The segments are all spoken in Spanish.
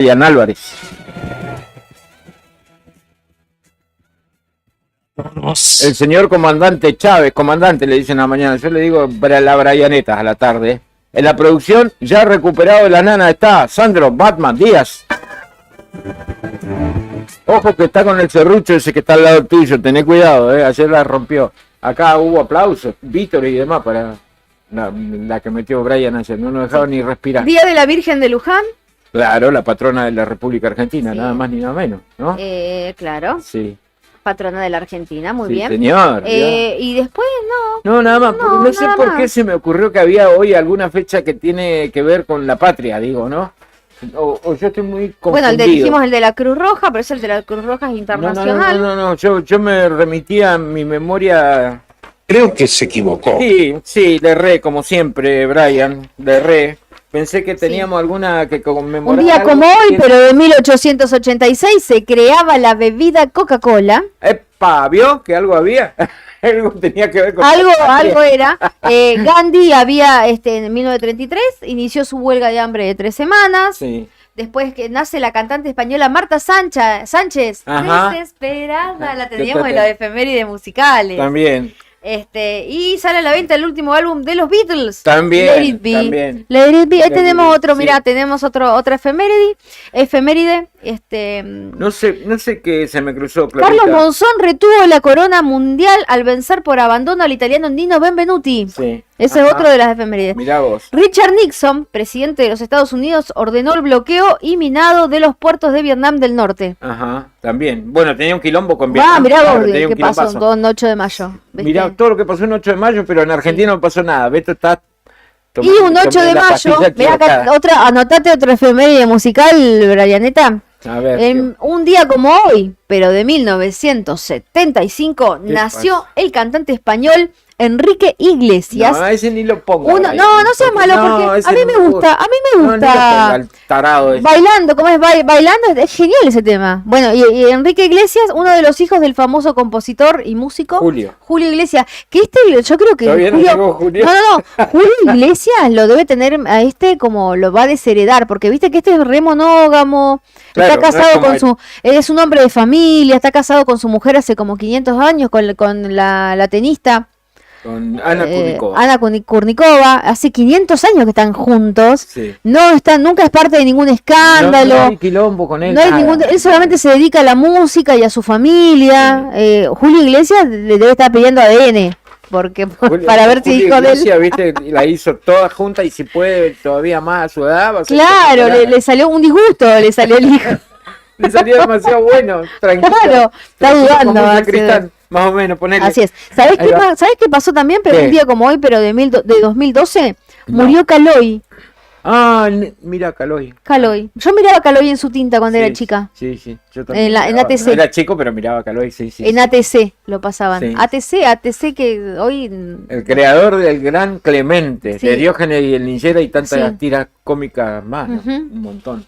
Brian Álvarez. El señor comandante Chávez, comandante le dicen a la mañana, yo le digo la Brianeta a la tarde. En la producción, ya recuperado de la nana está Sandro Batman Díaz. Ojo que está con el serrucho ese que está al lado tuyo, tené cuidado, ayer la rompió. Acá hubo aplausos, Víctor y demás para la que metió Brian ayer, no nos dejaba ni respirar. Día de la Virgen de Luján. Claro, la patrona de la República Argentina, Sí. nada más ni nada menos, ¿no? Claro. Sí. Patrona de la Argentina, muy Sí, bien. señor. Y después no. No, nada más. No sé nada por más. qué se me ocurrió que había hoy alguna fecha que tiene que ver con la patria, digo, ¿no? O yo estoy muy confundido. Bueno, dijimos el de la Cruz Roja, pero es el de la Cruz Roja es internacional. No. Yo me remitía a mi memoria. Creo que se equivocó. Sí, le erré, como siempre, Brian, le erré. Pensé que teníamos alguna que conmemorar. Un día algo como hoy, que- pero de 1886, se creaba la bebida Coca-Cola. Epa, ¿vio que algo había? Algo tenía que ver con Algo era. Gandhi había, en 1933, inició su huelga de hambre de 3 semanas. Sí. Después que nace la cantante española Marta Sánchez. Ajá. Desesperada, la teníamos en los efemérides musicales. También. Y sale a la venta el último álbum de los Beatles. También, Let It Be. también. Let It Be. Ahí Let tenemos It Be, otro, sí. mirá, tenemos otra efeméride. No sé qué se me cruzó, Clarita. Carlos Monzón retuvo la corona mundial al vencer por abandono al italiano Nino Benvenuti. Sí. Ese es otro de las efemérides. Mirá vos. Richard Nixon, presidente de los Estados Unidos, ordenó el bloqueo y minado de los puertos de Vietnam del Norte. Ajá, también. Bueno, tenía un quilombo con Vietnam. Mirá claro, vos tenía un qué pasó quilombazo. en 8 de mayo. ¿viste? Mirá todo lo que pasó en 8 de mayo, pero en Argentina no pasó nada. Beto está Y un 8 de la mayo, pastilla mirá acá, equivocada. anotate otra efeméride musical, Brianeta. A ver. En un día como hoy, pero de 1975, ¿Qué nació el cantante español Enrique Iglesias. No, ese ni lo pongo. No seas malo, porque ese a mí no me lo gusta, pongo. a mí me No, ni lo gusta. ponga, el tarado ese. Bailando, ¿cómo es? Bailando, es genial ese tema. Bueno, y Enrique Iglesias, uno de los hijos del famoso compositor y músico Julio. Iglesias, que yo creo que Todavía no llegó Julio. No, Julio Iglesias lo debe tener a como lo va a desheredar, porque viste que este es re monógamo, Claro, está no es casado como con es un hombre de familia, está casado con su mujer hace como 500 años, con la tenista. Con Ana Kurnikova. Ana Kurnikova, hace 500 años que están juntos. Sí. Nunca es parte de ningún escándalo. No hay quilombo con él. No hay nada. él solamente se dedica a la música y a su familia. Julio Iglesias le debe estar pidiendo ADN, porque para ver si Julio hijo de él. Iglesias, viste, la hizo toda junta y si puede todavía más a su edad. Va a ser Claro, espectacular. le salió un disgusto, le salió el hijo. Le salió demasiado bueno, tranquilo. Claro, está dudando. Como un va a sacristán, ser. más o menos, ponele. Así es. ¿Sabés Ahí va. qué pasó también? Pero ¿Qué? un día como hoy, pero de 2012, No. murió Caloi. Mira, Caloi. Yo miraba a Caloi en su tinta cuando era Sí, chica. Sí, yo también. En miraba. ATC. No era chico, pero miraba a Caloi, sí. En ATC lo pasaban. Sí. ATC que hoy... El creador del gran Clemente, Sí. de Diógenes y el Ninjera y tantas Sí. tiras cómicas más, ¿no? Ujú. Un montón.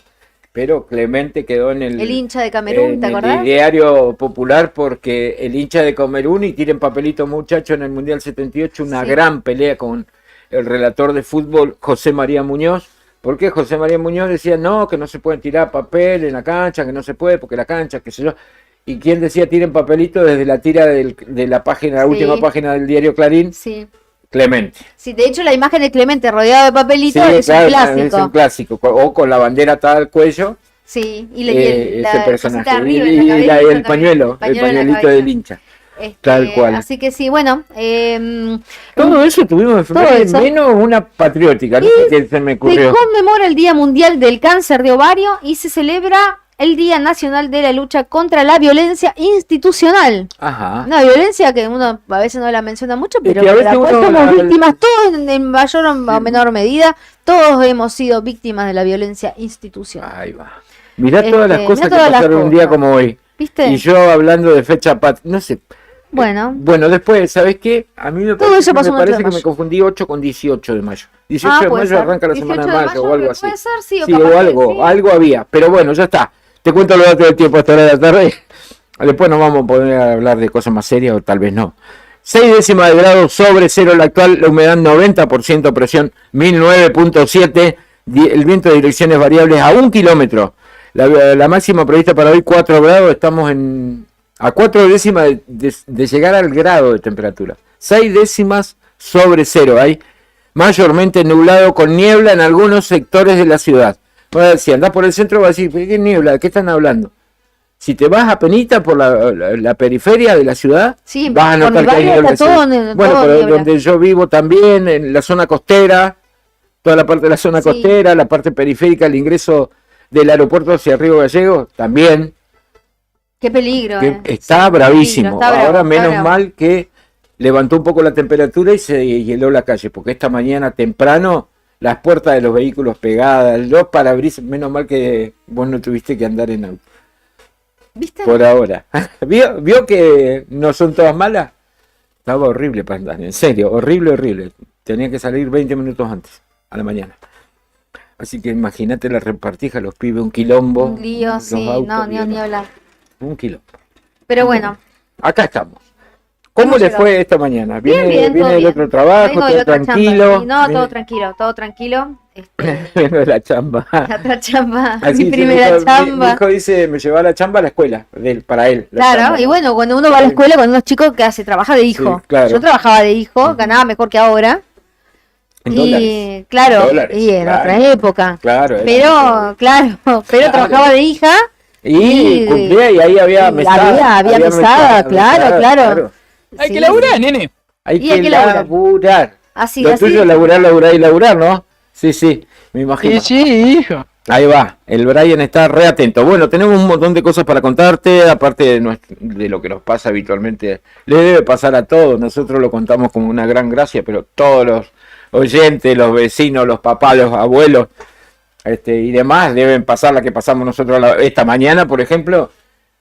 Pero Clemente quedó en el hincha de Camerún, ¿te en acordás? el diario popular porque el hincha de Camerún y tiren papelito muchacho en el Mundial 78, una Sí. gran pelea con el relator de fútbol José María Muñoz, porque José María Muñoz decía no, que no se pueden tirar papel en la cancha, que no se puede porque la cancha, qué sé yo. ¿Y quién decía tiren papelito desde la tira de la página, la Sí. última página del diario Clarín? Sí. Clemente. Sí, de hecho la imagen de Clemente rodeado de papelitos Sí, es claro, un clásico. es un clásico. O con la bandera atada al cuello, Sí, y ese la personaje. cosita arriba Y en la cabeza, el pañuelo, el en la pañuelito cabeza. del hincha. Tal cual. Así que sí, bueno. Todo eso tuvimos Todo eso. menos una patriótica, no sé qué se me Se ocurrió. conmemora el Día Mundial del Cáncer de Ovario y se celebra el Día Nacional de la Lucha contra la Violencia Institucional. Ajá. Una violencia que uno a veces no la menciona mucho, Es pero que a de veces la cual uno somos la- víctimas, todos en mayor o menor medida, todos hemos sido víctimas de la violencia institucional. Ahí va. Mirá todas las cosas mirá que todas las pasaron un día cosas. como hoy. ¿Viste? Y yo hablando de fecha no sé. Bueno. Bueno, después, ¿sabes qué? A mí me Todo parece, eso pasó me un 8 de parece que me mayo. confundí 8 con 18 de mayo. 18 de puede mayo ser. arranca la semana de 18 de mayo o algo así. puede ser, sí, o Sí, capaz o que algo, sí. algo había. Pero bueno, ya está. Te cuento los datos del tiempo hasta la hora de la tarde. Después nos vamos a poner a hablar de cosas más serias o tal vez no. 6 décimas de grado sobre cero la actual, la humedad 90%, presión 1009.7, el viento de direcciones variables a 1 kilómetro. La máxima prevista para hoy 4 grados, estamos a 4 décimas de llegar al grado de temperatura. 6 décimas sobre cero. Hay mayormente nublado con niebla en algunos sectores de la ciudad. Bueno, si andás por el centro vas a decir, ¿qué niebla? ¿De qué están hablando? Si te vas a Penita por la periferia de la ciudad, Sí, vas a por notar mi que hay barrio niebla. está todo Bueno, pero niebla. donde yo vivo también, en la zona costera, toda la parte de la zona Sí. costera, la parte periférica, el ingreso del aeropuerto hacia Río Gallegos, también, Qué peligro, que está Sí, bravísimo. está bravo, Ahora está menos bravo. mal que levantó un poco la temperatura y se hieló la calle, porque esta mañana temprano las puertas de los vehículos pegadas, los parabrisas, menos mal que vos no tuviste que andar en auto. ¿Viste? Por ahora. ¿Vio que no son todas malas? Estaba horrible para andar, en serio, horrible. Tenía que salir 20 minutos antes, a la mañana. Así que imagínate la repartija, los pibes, un quilombo. Un lío, los sí, autos, no, y ni demás. hablar. Un quilombo. Pero bueno, Acá estamos. ¿Cómo Hemos le llegado. fue esta mañana? bien, ¿Viene todo del bien. otro trabajo, Vengo de todo otra chamba, tranquilo? sí. No, todo tranquilo. Vengo de la chamba. La otra chamba, Así mi dice, primera mi hijo chamba. dice, me llevaba la chamba a la escuela, para él. la Claro, chamba. y bueno, cuando uno va a la escuela con unos chicos que trabaja de hijo. Sí, claro. Yo trabajaba de hijo, ganaba mejor que ahora. En Y dólares. claro, Dólares, y en claro. otra época. Claro. era Pero, mucho. claro, pero Claro. trabajaba de hija. Y cumplía y ahí había y mesada. había mesada, claro. Hay Sí. que laburar, nene. Hay Y que hay que laburar. Así, Lo así. tuyo es laburar, ¿no? Sí, me imagino. Sí, hijo. Ahí va, el Brian está re atento. Bueno, tenemos un montón de cosas para contarte, aparte de lo que nos pasa habitualmente. Le debe pasar a todos, nosotros lo contamos como una gran gracia, pero todos los oyentes, los vecinos, los papás, los abuelos y demás deben pasar la que pasamos nosotros esta mañana, por ejemplo,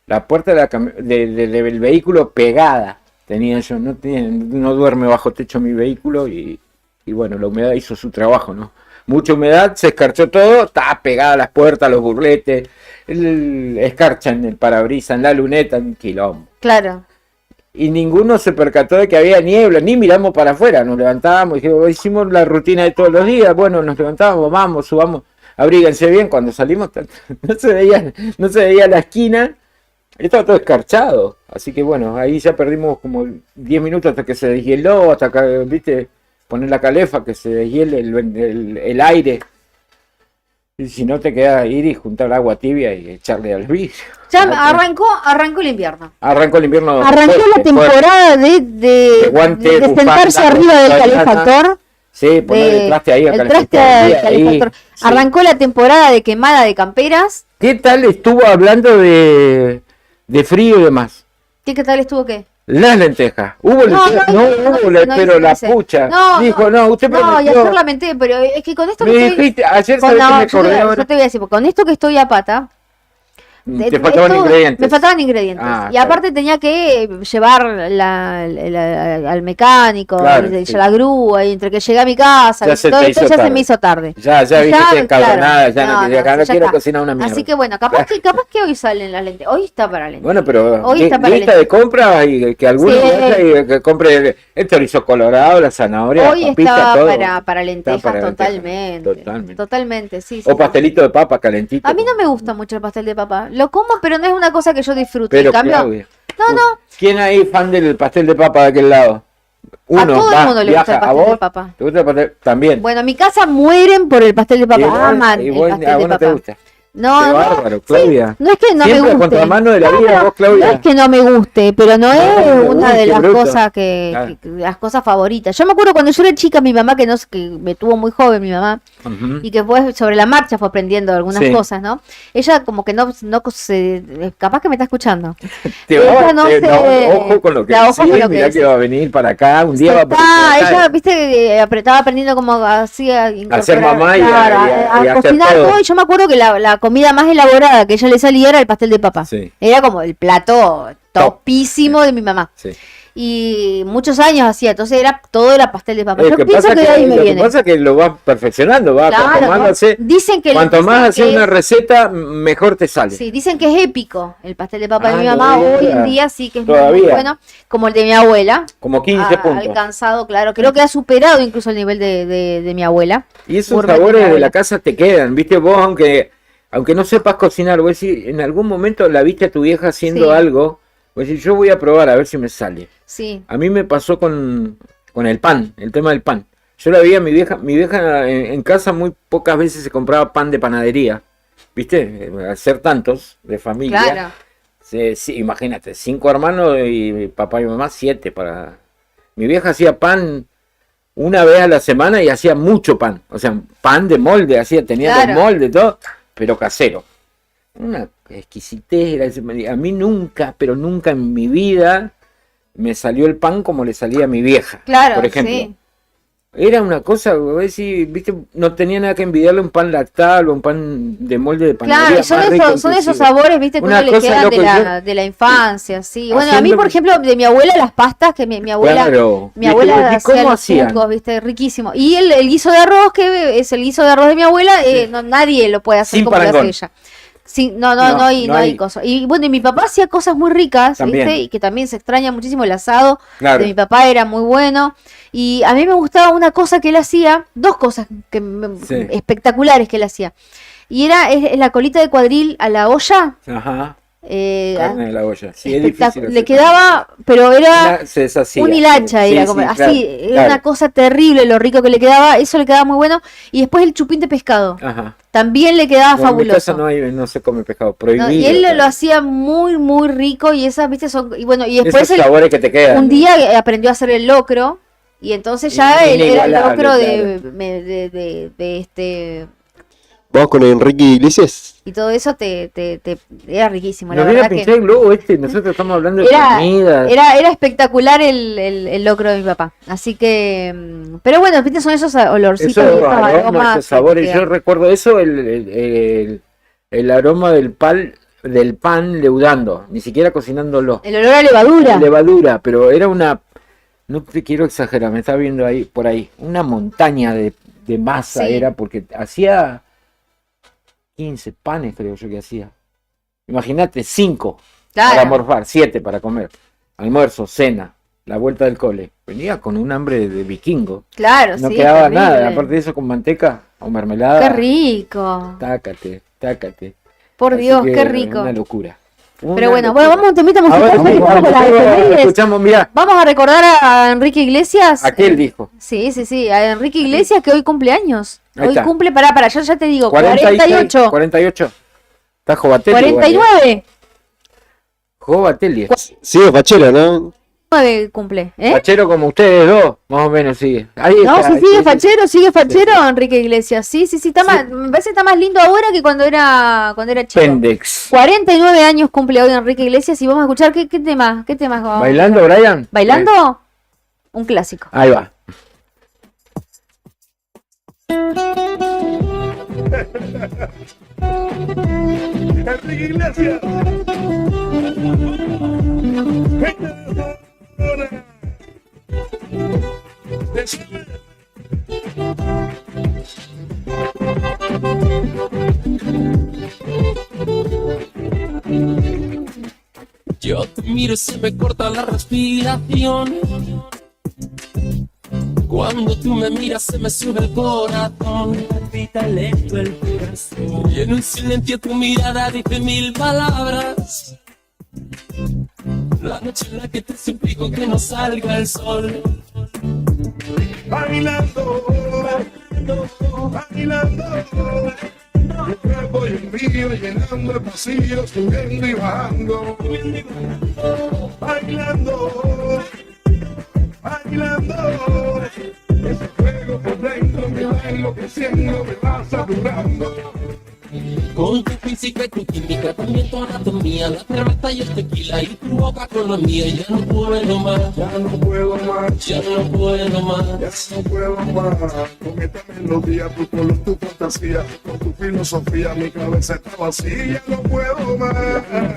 la puerta del vehículo pegada. Tenía yo, no duerme bajo techo mi vehículo y bueno, la humedad hizo su trabajo, ¿no? Mucha humedad, se escarchó todo, está pegada a las puertas, los burletes, escarcha en el parabrisas, en la luneta, un quilombo. Claro. Y ninguno se percató de que había niebla, ni miramos para afuera, nos levantábamos, hicimos la rutina de todos los días, bueno, nos levantábamos, vamos, subamos, abríguense bien, cuando salimos no se veía la esquina, estaba todo escarchado, así que bueno, ahí ya perdimos como 10 minutos hasta que se deshieló, hasta que, viste, poner la calefa, que se deshiele el aire. Y si no te queda ir y juntar agua tibia y echarle al vidrio. Ya arrancó el invierno. Arrancó el invierno. Arrancó la fuerte. temporada de guante, sentarse bufanda, arriba del toallana. calefactor. Sí, poner el traste ahí al el traste calefactor. al calefactor. Sí. Arrancó la temporada de quemada de camperas. ¿Qué tal estuvo hablando de frío y demás? ¿Qué tal estuvo qué? Las lentejas. ¿Hubo lentejas? No, pero la pucha. Dijo, no, usted No, y prometió. ayer lamenté, pero es que con esto Me que estoy... dijiste, ayer con sabés la- que me yo te acordé voy a- ahora. yo te voy a decir, porque con esto que estoy a pata, Te faltaban esto- ingredientes. Me faltaban ingredientes. Ah, Y aparte tenía que llevar al mecánico, Claro, y sí. la grúa, y entre que llegué a mi casa, Ya y se todo te esto hizo ya se tarde. me hizo tarde. Ya Y viste encabronada, ya no quiero ya está. cocinar una mierda. Así que bueno, capaz que hoy salen las lentes. Hoy está para lentes. Bueno, pero Hoy está para lista de compra y que alguno Sí. vaya y que compre el chorizo colorado, la zanahoria, Hoy la papita, está todo. para lentejas, Está para totalmente. lentejas, Totalmente, sí. O pastelito de papa calentito. A mí no me gusta mucho el pastel de papa. Lo como, pero no es una cosa que yo disfrute. Pero En cambio, Claudia, no. ¿quién hay fan del pastel de papa de aquel lado? A todo el mundo le gusta el viaja. ¿A pastel de vos? papa. ¿Te gusta el pastel? También. Bueno, en mi casa mueren por el pastel de papa. Y vos- Aman y el vos- pastel a de vos no te papa. gusta. No, Qué no, bárbaro, sí, Claudia. no es que no Siempre me guste. contra mano de la vida, vos, Claudia. No es que no me guste, pero no es No, una uy, de qué las bruto. cosas Claro. las cosas favoritas. Yo me acuerdo cuando yo era chica, mi mamá, que me tuvo muy joven, mi mamá, Ujú. y que fue sobre la marcha fue aprendiendo algunas Sí. cosas, ¿no? Ella como que no capaz que me está escuchando. Ella no se- ojo con lo que la ojo decís, con lo que mirá decís. que va a venir para acá, un día va a Ella, viste, estaba aprendiendo como así a ser mamá y a hacer cocinar todo. todo. Y yo me acuerdo que la comida más elaborada que ella le salía era el pastel de papa. Sí. Era como el plato topísimo de mi mamá. Sí. Y muchos años hacía, entonces todo era pastel de papa. Lo Yo que pienso pasa que de ahí me lo que viene. pasa es que lo vas perfeccionando, vas Claro, conformándose. dicen que Cuanto más haces que una receta, mejor te sale. sí, dicen que es épico el pastel de papa de Ah, mi mamá. todavía. Hoy en día sí que es muy Todavía. bueno, como el de mi abuela. Como 15 Ha puntos. alcanzado, claro, creo que ha superado incluso el nivel de mi abuela. Y esos Gourmet de mi sabores de abuela. la casa te quedan, ¿viste? Vos, aunque aunque no sepas cocinar, vos decís, en algún momento la viste a tu vieja haciendo Sí. algo, vos decís, yo voy a probar a ver si me sale. Sí, A mí me pasó con el pan, el tema del pan. Yo la veía a mi vieja en casa muy pocas veces se compraba pan de panadería, ¿viste? Al ser tantos de familia. claro. Sí, imagínate, 5 hermanos y papá y mamá 7 para... Mi vieja hacía pan una vez a la semana y hacía mucho pan. O sea, pan de molde, tenía Claro. los moldes, todo, pero casero. Una exquisitez. A mí nunca, pero nunca en mi vida me salió el pan como le salía a mi vieja. Claro, por ejemplo. sí. Era una cosa, vos decís, viste, no tenía nada que envidiarle a un pan lactal o un pan de molde de panadería. Claro, son más rico son esos inclusive. sabores, viste, que Una uno le cosa, quedan loco, de la infancia, sí. Bueno, a mí, haciendo- por ejemplo, de mi abuela, las pastas, que mi abuela, Claro. mi abuela ¿Y hacía cómo los hacían? sucos, viste, riquísimo. Y el guiso de arroz, que es el guiso de arroz de mi abuela, no, nadie lo puede hacer Sin como lo hace parangón. ella. Sí, no No, hay no hay. cosa. Y bueno, y mi papá hacía cosas muy ricas, También. ¿viste? Y que también se extraña muchísimo el asado Claro. de mi papá, era muy bueno. Y a mí me gustaba una cosa que él hacía, dos cosas Sí. espectaculares que él hacía. Y es la colita de cuadril a la olla. Ajá. eh, Carne de la olla. Sí, es espectac- difícil. le hacer. quedaba, pero era Se deshacía. un hilacha, Sí, era sí, como, claro, así, era claro. una cosa terrible lo rico que le quedaba, eso le quedaba muy bueno. Y después el chupín de pescado, Ajá. también le quedaba Bueno, en mi casa fabuloso. no se come pescado, prohibido. ¿No? Y él lo hacía muy, muy rico y esas, viste, son, y bueno, y después Esos sabores que te quedan. un día aprendió a hacer el locro y entonces ya él era el Inigualable, locro claro. de este, Vamos con Enrique Iglesias. y todo eso te era riquísimo, la Nos viene a verdad pinchar que el globo nosotros estamos hablando de era, comida. era espectacular el locro de mi papá. Así que, pero bueno, viste, son esos olorcitos, Esos y esos aromas, aromas esos sabores. que Yo recuerdo eso, el aroma del pan leudando, ni siquiera cocinándolo. el olor a levadura. Levadura, pero era una, no te quiero exagerar, me estaba viendo ahí, por ahí, una montaña de masa Sí. era, porque hacía 15 panes, creo yo que hacía. Imagínate, 5 para Claro. morfar, 7 para comer. Almuerzo, cena, la vuelta del cole. Venía con un hambre de vikingo. Claro, No sí, quedaba terrible. nada, aparte de eso con manteca o mermelada. Qué rico. Tácate. Por Así Dios, que qué rico. Una locura. Pero bueno, vamos a un temita musical. Ahora ¿sabes? sí, Vamos con las efemérides. escuchamos, mira, Vamos a recordar a Enrique Iglesias. aquel dijo. Sí, a Enrique Iglesias que hoy cumple años. Ahí Hoy está. cumple, yo ya te digo, 46, 48, 48. Está Jovatelli. 49, Jovatelli. Sigue Fachero, ¿no? 9 cumple, ¿eh? Fachero como ustedes dos, más o menos sigue. Ahí No, está, sí, sigue fachero Sí. Enrique Iglesias. Sí, está más, me parece que está más lindo ahora que cuando era chico. Pendex. 49 años cumple hoy Enrique Iglesias y vamos a escuchar qué tema vamos a ¿Bailando, escuchar? Brian? ¿Bailando? Un clásico. Ahí va. Enrique Iglesias. Gente de Zamora. Decime. Yo te miro y se me corta la respiración. Cuando tú me miras se me sube el corazón. Palpita lento el corazón. Y en un silencio tu mirada dice 1000 palabras. La noche en la que te suplico que no salga el sol. Bailando, bailando. Mi cuerpo y el mío llenando el vacío, subiendo y bajando. Bailando, bailando. Ese fuego por dentro me va enloqueciendo, me va saturando. Con tu física y tu química, también tu anatomía, la cerveza y el tequila y tu boca con la mía. Ya no puedo más, Ya no puedo más, ya no puedo más. ya no puedo más. Con esta melodía, tu color, tu fantasía, con tu filosofía, mi cabeza está vacía. Ya no puedo más,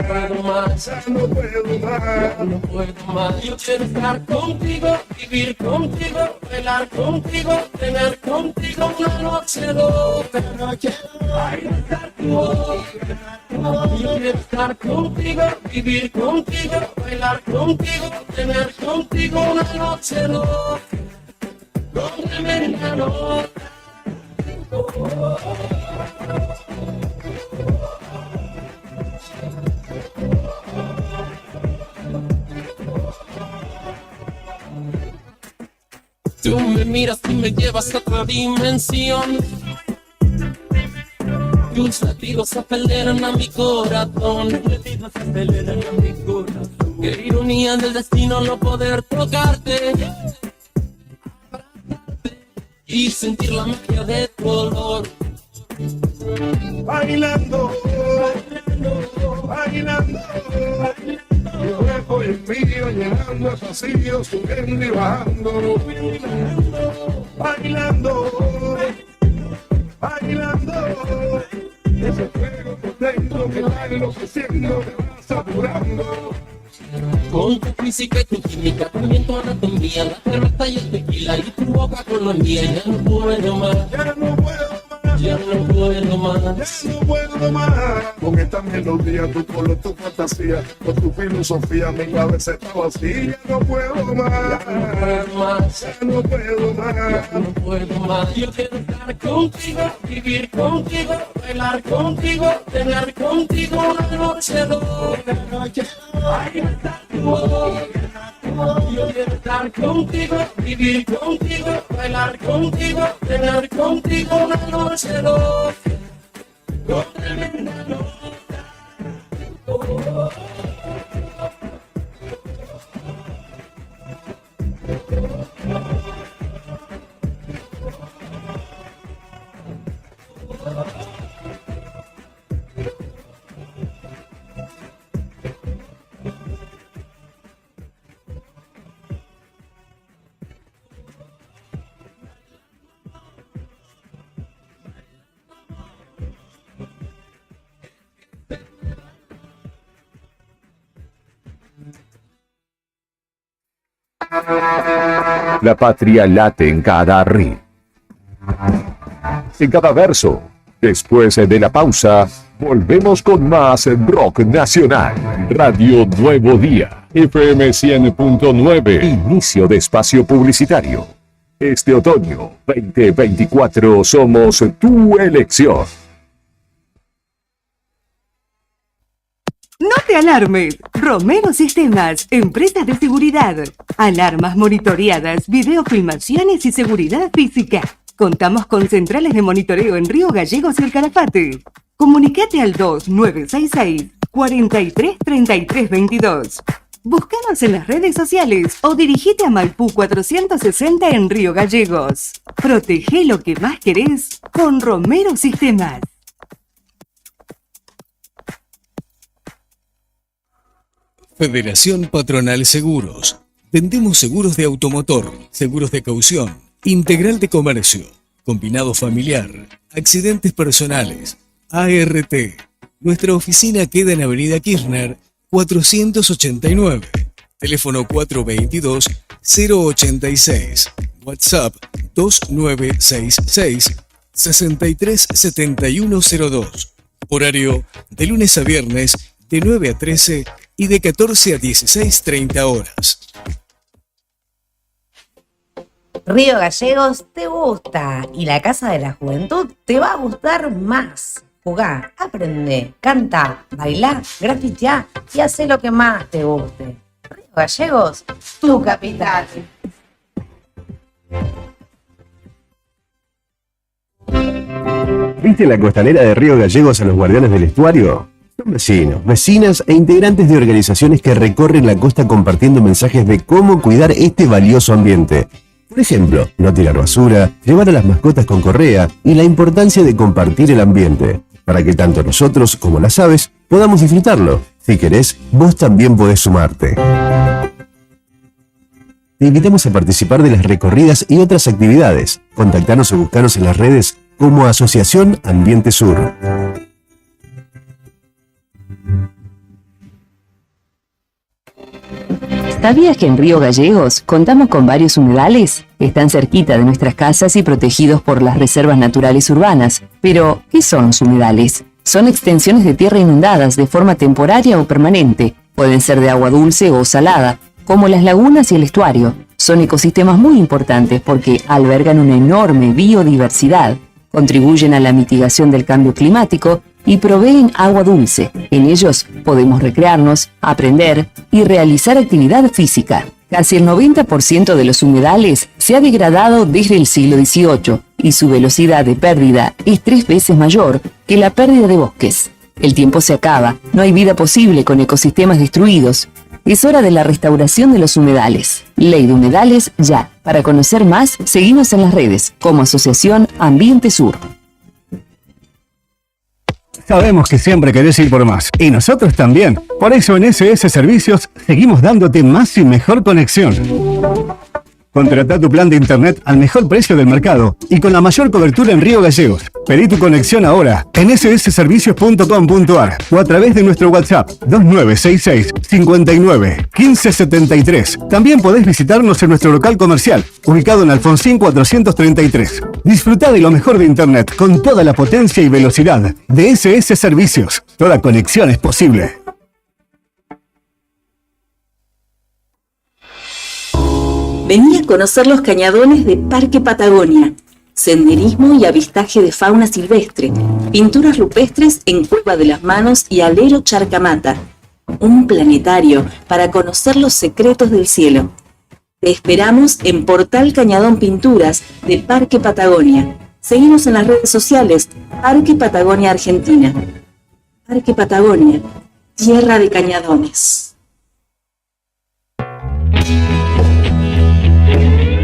puedo más, ya no puedo más. no puedo más. Yo quiero estar contigo, vivir contigo, bailar contigo, tener contigo una noche loca. No quiero estar tu boca. Yo quiero estar contigo, vivir contigo, bailar contigo, tener contigo una noche loca. Con tremenda nota. Tú me miras y me llevas a otra dimensión. Tus latidos aceleran a mi corazón. Qué ironía del destino no poder tocarte y sentir la magia de tu olor. Bailando, bailando, mi cuerpo y el mío llenando el pasillo, subiendo y bajando. Bailando, bailando, ese fuego por dentro que va enloqueciendo, me va saturando. Con tu física y tu química, también tu anatomía, la cerveza y el tequila y tu boca con la mía. Ya no puedo más, Ya no puedo más, ya no puedo más. ya no puedo más. Con esta melodía, tu color, tu fantasía, con tu filosofía, mi cabeza está vacía. Ya no puedo más, Ya no puedo más, ya no puedo ya más. no puedo más. Yo quiero estar contigo, vivir contigo, bailar contigo, tener contigo una noche loca. Ahí está tu voz. Yo quiero estar contigo, vivir contigo, bailar contigo, tener contigo una noche loca. Con tremenda nota. La patria late en cada ri, en cada verso. Después de la pausa, volvemos con más rock nacional. Radio Nuevo Día, FM 100.9. Inicio de espacio publicitario. Este otoño 2024 somos tu elección. No te alarmes. Romero Sistemas, empresa de seguridad. Alarmas monitoreadas, videofilmaciones y seguridad física. Contamos con centrales de monitoreo en Río Gallegos y El Calafate. Comunicate al 2966 43 33 22. Búscanos en las redes sociales o dirigite a Maipú 460 en Río Gallegos. Protege lo que más querés con Romero Sistemas. Federación Patronal Seguros. Vendemos seguros de automotor, seguros de caución, integral de comercio, combinado familiar, accidentes personales, ART. Nuestra oficina queda en Avenida Kirchner, 489. Teléfono 422-086. WhatsApp 2966 637102. Horario de lunes a viernes de 9 a 13 y de 14 a 16:30 horas. Río Gallegos te gusta y la Casa de la Juventud te va a gustar más. Jugá, aprende, canta, bailá, grafiteá y hacé lo que más te guste. Río Gallegos, tu capital. ¿Viste la costanera de Río Gallegos a los guardianes del estuario? Son vecinos, vecinas e integrantes de organizaciones que recorren la costa compartiendo mensajes de cómo cuidar este valioso ambiente. Por ejemplo, no tirar basura, llevar a las mascotas con correa y la importancia de compartir el ambiente, para que tanto nosotros como las aves podamos disfrutarlo. Si querés, vos también podés sumarte. Te invitamos a participar de las recorridas y otras actividades. Contactanos o buscanos en las redes como Asociación Ambiente Sur. ¿Sabías que en Río Gallegos contamos con varios humedales? Están cerquita de nuestras casas y protegidos por las reservas naturales urbanas. Pero, ¿qué son los humedales? Son extensiones de tierra inundadas de forma temporaria o permanente. Pueden ser de agua dulce o salada, como las lagunas y el estuario. Son ecosistemas muy importantes porque albergan una enorme biodiversidad, contribuyen a la mitigación del cambio climático y proveen agua dulce. En ellos podemos recrearnos, aprender y realizar actividad física. Casi el 90% de los humedales se ha degradado desde el siglo XVIII y su velocidad de pérdida es 3 veces mayor que la pérdida de bosques. El tiempo se acaba, no hay vida posible con ecosistemas destruidos. Es hora de la restauración de los humedales. Ley de Humedales ya. Para conocer más, seguimos en las redes como Asociación Ambiente Sur. Sabemos que siempre querés ir por más, y nosotros también. Por eso en SS Servicios seguimos dándote más y mejor conexión. Contratá tu plan de internet al mejor precio del mercado y con la mayor cobertura en Río Gallegos. Pedí tu conexión ahora en ssservicios.com.ar o a través de nuestro WhatsApp 2966 59 15 73. También podés visitarnos en nuestro local comercial, ubicado en Alfonsín 433. Disfrutá de lo mejor de internet con toda la potencia y velocidad de SS Servicios. Toda conexión es posible. Vení a conocer los cañadones de Parque Patagonia. Senderismo y avistaje de fauna silvestre. Pinturas rupestres en Cueva de las Manos y Alero Charcamata. Un planetario para conocer los secretos del cielo. Te esperamos en Portal Cañadón Pinturas de Parque Patagonia. Seguimos en las redes sociales Parque Patagonia Argentina. Parque Patagonia, tierra de cañadones.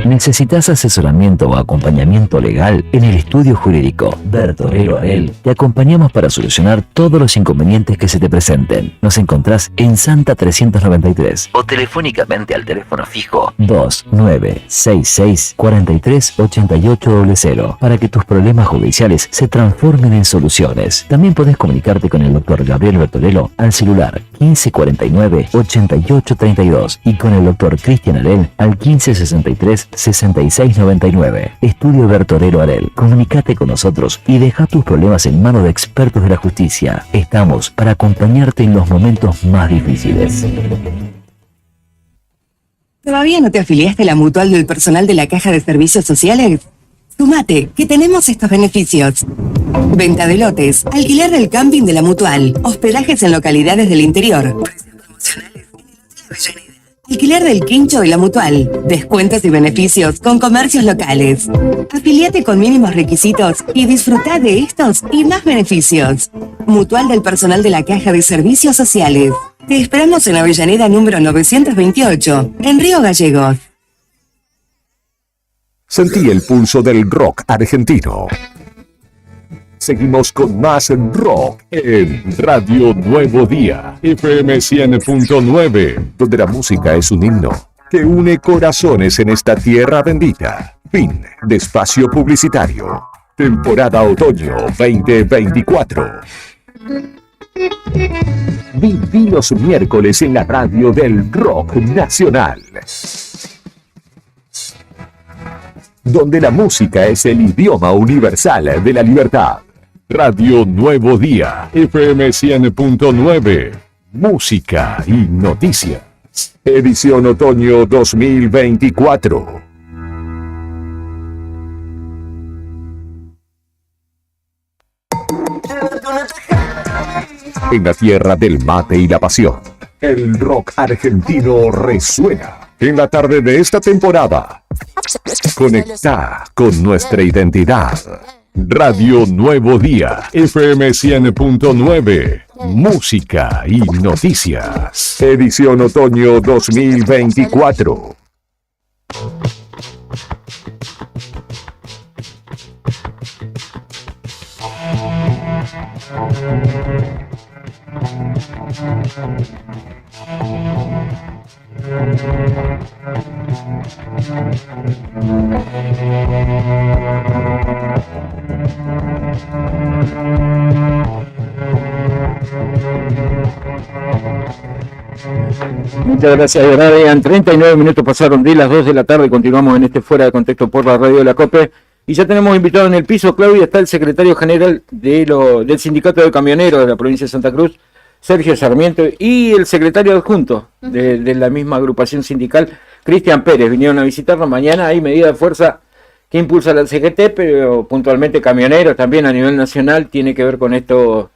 ¿Necesitas asesoramiento o acompañamiento legal? En el estudio jurídico Bertorero Arel te acompañamos para solucionar todos los inconvenientes que se te presenten. Nos encontrás en Santa 393 o telefónicamente al teléfono fijo 2966 438800 para que tus problemas judiciales se transformen en soluciones. También podés comunicarte con el doctor Gabriel Bertorello al celular 1549 8832 y con el doctor Cristian Arel al 1563 6699. Estudio Bertorero Arel. Comunicate con nosotros y deja tus problemas en manos de expertos de la justicia. Estamos para acompañarte en los momentos más difíciles. ¿Todavía no te afiliaste a la mutual del personal de la Caja de Servicios Sociales? Sumate, que tenemos estos beneficios. Venta de lotes, alquiler del camping de la mutual, hospedajes en localidades del interior, precios promocionales en alquiler del quincho de la mutual, descuentos y beneficios con comercios locales. Afiliate con mínimos requisitos y disfruta de estos y más beneficios. Mutual del personal de la Caja de Servicios Sociales. Te esperamos en Avellaneda número 928, en Río Gallegos. Sentí el pulso del rock argentino. Seguimos con más rock en Radio Nuevo Día, FM 100.9, donde la música es un himno que une corazones en esta tierra bendita. Fin de espacio publicitario. Temporada otoño 2024. Viví los miércoles en la radio del rock nacional, donde la música es el idioma universal de la libertad. Radio Nuevo Día, FM 100.9, música y noticias. Edición otoño 2024. En la tierra del mate y la pasión, el rock argentino resuena. En la tarde de esta temporada, conecta con nuestra identidad. Radio Nuevo Día, FM 100.9, música y noticias. Edición otoño 2024. Muchas gracias, Brian. 39 minutos pasaron de las 2 de la tarde. Continuamos en este Fuera de Contexto por la radio de la COPE. Y ya tenemos invitado en el piso, Claudia, está el secretario general del Sindicato de Camioneros de la provincia de Santa Cruz, Sergio Sarmiento, y el secretario adjunto de la misma agrupación sindical, Cristian Pérez. Vinieron a visitarnos mañana. Hay medida de fuerza que impulsa la CGT, pero puntualmente camioneros también a nivel nacional. Tiene que ver con esto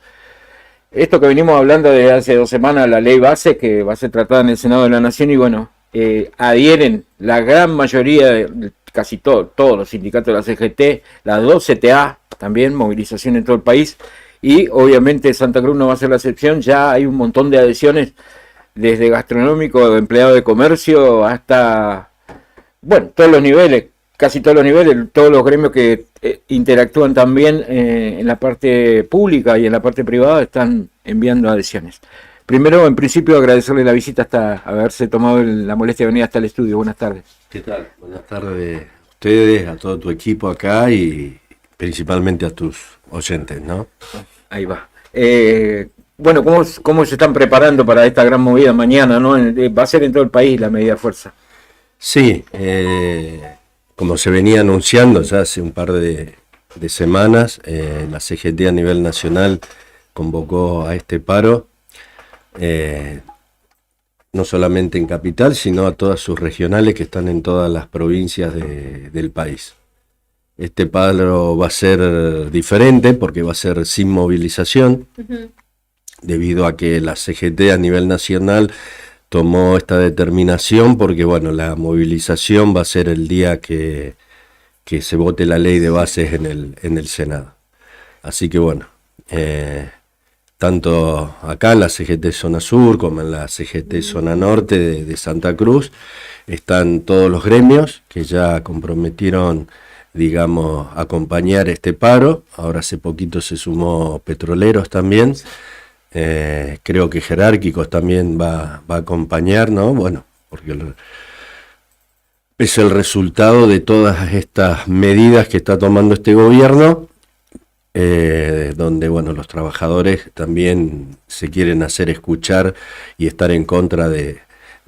que venimos hablando desde hace 2 semanas, la ley base, que va a ser tratada en el Senado de la Nación, y bueno, adhieren la gran mayoría, casi todos los sindicatos de la CGT, las 2 CTA, también movilización en todo el país, y obviamente Santa Cruz no va a ser la excepción. Ya hay un montón de adhesiones, desde gastronómico, empleado de comercio, hasta, bueno, todos los niveles, casi todos los niveles, todos los gremios que interactúan también en la parte pública y en la parte privada están enviando adhesiones. Primero, en principio, agradecerle la visita hasta haberse tomado la molestia de venir hasta el estudio. Buenas tardes. ¿Qué tal? Buenas tardes a ustedes, a todo tu equipo acá y principalmente a tus oyentes, ¿no? Ahí va. Bueno, ¿cómo se están preparando para esta gran movida mañana, ¿no? Va a ser en todo el país la medida de fuerza. Sí, como se venía anunciando ya hace un par de semanas, la CGT a nivel nacional convocó a este paro, no solamente en Capital, sino a todas sus regionales que están en todas las provincias del país. Este paro va a ser diferente porque va a ser sin movilización, debido a que la CGT a nivel nacional tomó esta determinación porque, bueno, la movilización va a ser el día que se vote la ley de bases en el Senado. Así que, bueno, tanto acá en la CGT Zona Sur como en la CGT Zona Norte de Santa Cruz están todos los gremios que ya comprometieron, digamos, acompañar este paro. Ahora hace poquito se sumó Petroleros también. Creo que Jerárquicos también va a acompañar, ¿no? Bueno, porque es el resultado de todas estas medidas que está tomando este gobierno, donde, bueno, los trabajadores también se quieren hacer escuchar y estar en contra de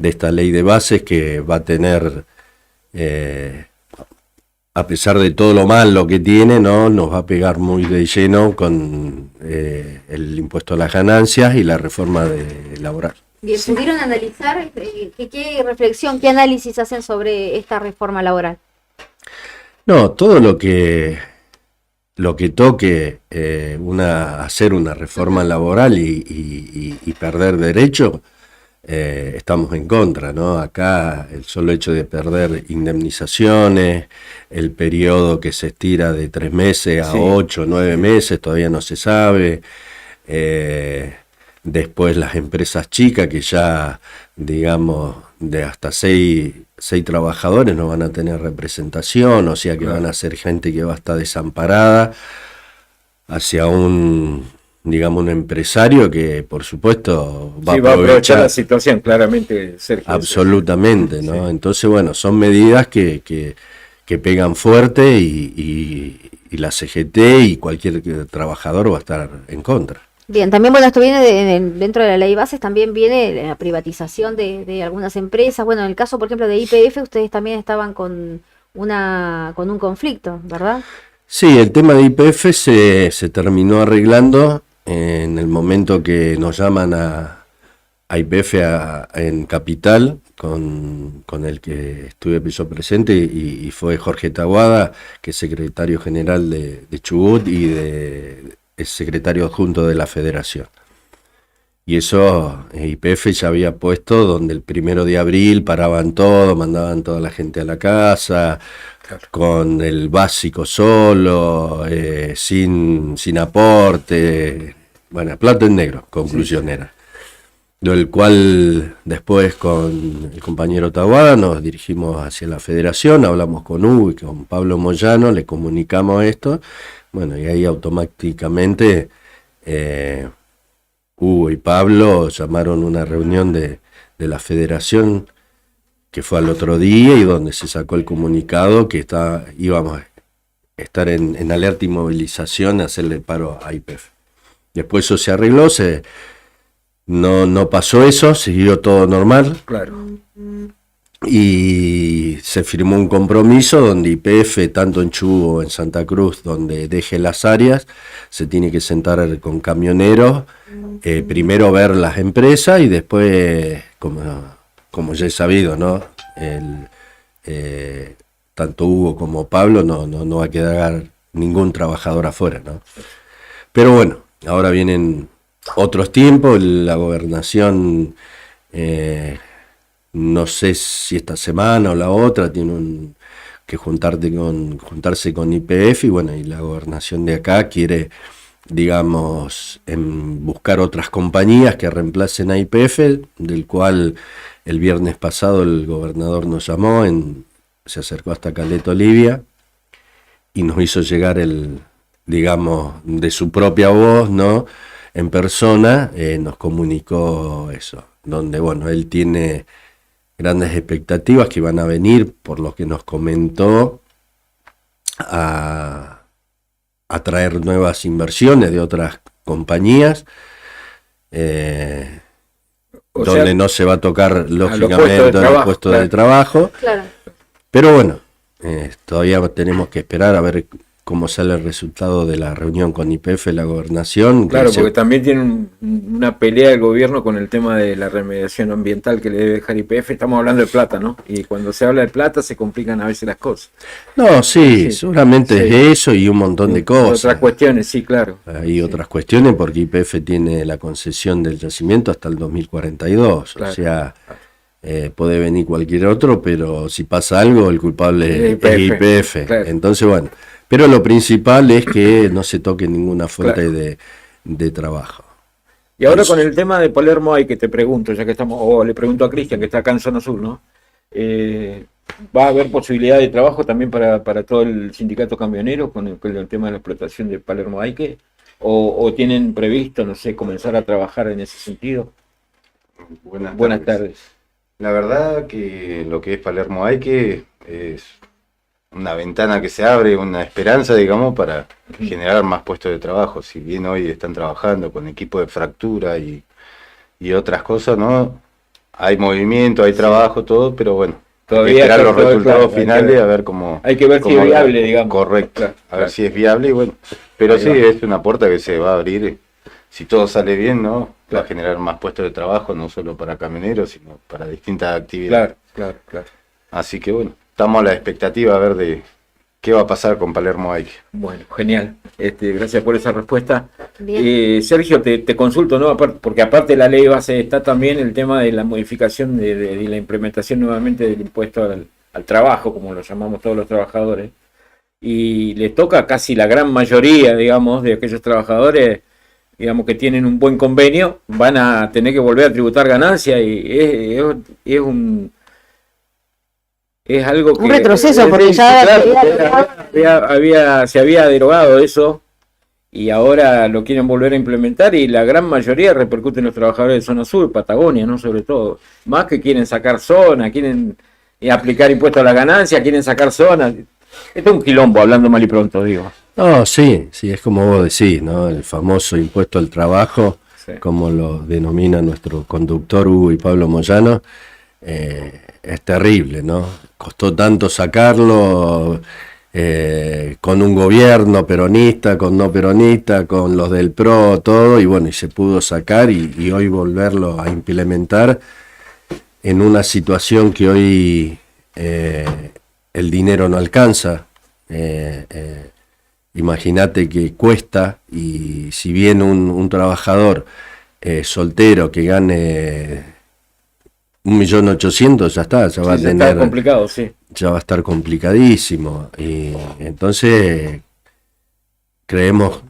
esta ley de bases que va a tener, a pesar de todo lo malo que tiene, ¿no? Nos va a pegar muy de lleno con el impuesto a las ganancias y la reforma laboral. Bien, ¿pudieron analizar qué reflexión, qué análisis hacen sobre esta reforma laboral? No, todo lo que toque hacer una reforma laboral y perder derecho, estamos en contra, ¿no? Acá el solo hecho de perder indemnizaciones, el periodo que se estira de 3 meses a 8 o 9 meses, todavía no se sabe. Después las empresas chicas que ya, digamos, de hasta 6 trabajadores no van a tener representación, o sea que van a ser gente que va a estar desamparada hacia un empresario que, por supuesto, va a aprovechar la situación, claramente, Sergio. Absolutamente, ¿no? Sí. Entonces, bueno, son medidas que pegan fuerte y la CGT y cualquier trabajador va a estar en contra. Bien, también, bueno, esto viene dentro de la ley de bases, también viene la privatización de algunas empresas. Bueno, en el caso, por ejemplo, de YPF, ustedes también estaban con un conflicto, ¿verdad? Sí, el tema de YPF se terminó arreglando en el momento que nos llaman a YPF en Capital, con el que estuve presente, y fue Jorge Taboada, que es secretario general de Chubut y es secretario adjunto de la Federación. Y eso YPF ya había puesto donde el 1 de abril paraban todo, mandaban toda la gente a la casa, con el básico solo, sin aporte, bueno, plato en negro, conclusión era. Del cual después con el compañero Taboada nos dirigimos hacia la Federación, hablamos con Hugo y con Pablo Moyano, le comunicamos esto, bueno, y ahí automáticamente Hugo y Pablo llamaron una reunión de la Federación que fue al otro día y donde se sacó el comunicado que íbamos a estar en alerta y movilización a hacerle paro a YPF. Después eso se arregló, no pasó eso, siguió todo normal. Claro. Y se firmó un compromiso donde YPF, tanto en Chubut o en Santa Cruz, donde deje las áreas, se tiene que sentar con camioneros, primero ver las empresas y después, como ya he sabido, ¿no? Tanto Hugo como Pablo no va a quedar ningún trabajador afuera, ¿no? Pero bueno, ahora vienen otros tiempos, la gobernación, no sé si esta semana o la otra, tiene juntarse con YPF, y bueno, y la gobernación de acá quiere, digamos, buscar otras compañías que reemplacen a YPF, del cual el viernes pasado el gobernador nos llamó, se acercó hasta Caleta Olivia y nos hizo llegar digamos, de su propia voz, ¿no? En persona, nos comunicó eso, donde, bueno, él tiene grandes expectativas que van a venir, por lo que nos comentó, a traer nuevas inversiones de otras compañías, donde no se va a tocar, lógicamente, los puestos de trabajo. Claro. Pero bueno, todavía tenemos que esperar a ver cómo sale el resultado de la reunión con YPF, la gobernación. Claro, porque también tiene una pelea el gobierno con el tema de la remediación ambiental que le debe dejar YPF. Estamos hablando de plata, ¿no? Y cuando se habla de plata se complican a veces las cosas. No, sí, seguramente es eso y un montón de cosas. Otras cuestiones, sí, claro. Hay otras cuestiones porque YPF tiene la concesión del yacimiento hasta el 2042. Claro. O sea, puede venir cualquier otro, pero si pasa algo, el culpable es YPF. Claro. Entonces, bueno. Pero lo principal es que no se toque ninguna fuente de trabajo. Y ahora con el tema de Palermo hay que te pregunto, ya que estamos, o le pregunto a Cristian, que está acá en Zona Sur, ¿no? ¿Va a haber posibilidad de trabajo también para todo el sindicato camionero con el tema de la explotación de Palermo Aike? ¿O tienen previsto, no sé, comenzar a trabajar en ese sentido? Buenas tardes. La verdad que lo que es Palermo Aike es una ventana que se abre, una esperanza, digamos, para generar más puestos de trabajo. Si bien hoy están trabajando con equipo de fractura y otras cosas, ¿no? Hay movimiento, hay trabajo, todo, pero bueno, todavía hay que esperar los resultados finales, a ver cómo... Hay que ver si es viable, digamos. Correcto, a ver si es viable y bueno. Pero sí, es una puerta que se va a abrir, si todo sale bien, ¿no? Va a generar más puestos de trabajo, no solo para camioneros, sino para distintas actividades. Claro. Así que bueno. Estamos a la expectativa a ver de qué va a pasar con Palermo Aike. Bueno, genial. Gracias por esa respuesta. Sergio, te consulto, ¿no? Porque aparte de la ley base está también el tema de la modificación de la implementación nuevamente del impuesto al trabajo, como lo llamamos todos los trabajadores. Y le toca casi la gran mayoría, digamos, de aquellos trabajadores, digamos, que tienen un buen convenio, van a tener que volver a tributar ganancias y es algo que... Un retroceso, porque ya se había derogado eso y ahora lo quieren volver a implementar y la gran mayoría repercute en los trabajadores de Zona Sur, Patagonia, ¿no? Sobre todo. Más que quieren sacar zona, quieren aplicar impuestos a la ganancia, quieren sacar zona. Esto es un quilombo, hablando mal y pronto, digo. No, sí, es como vos decís, ¿no? El famoso impuesto al trabajo, como lo denomina nuestro conductor Hugo y Pablo Moyano, es terrible, ¿no? Costó tanto sacarlo con un gobierno peronista, con no peronista, con los del PRO, todo, y bueno, y se pudo sacar y hoy volverlo a implementar en una situación que hoy el dinero no alcanza. Imagínate que cuesta, y si bien un trabajador soltero que gane 1.800.000 ya está, ya va a tener... Está complicado, sí. Ya va a estar complicadísimo. Y entonces creemos,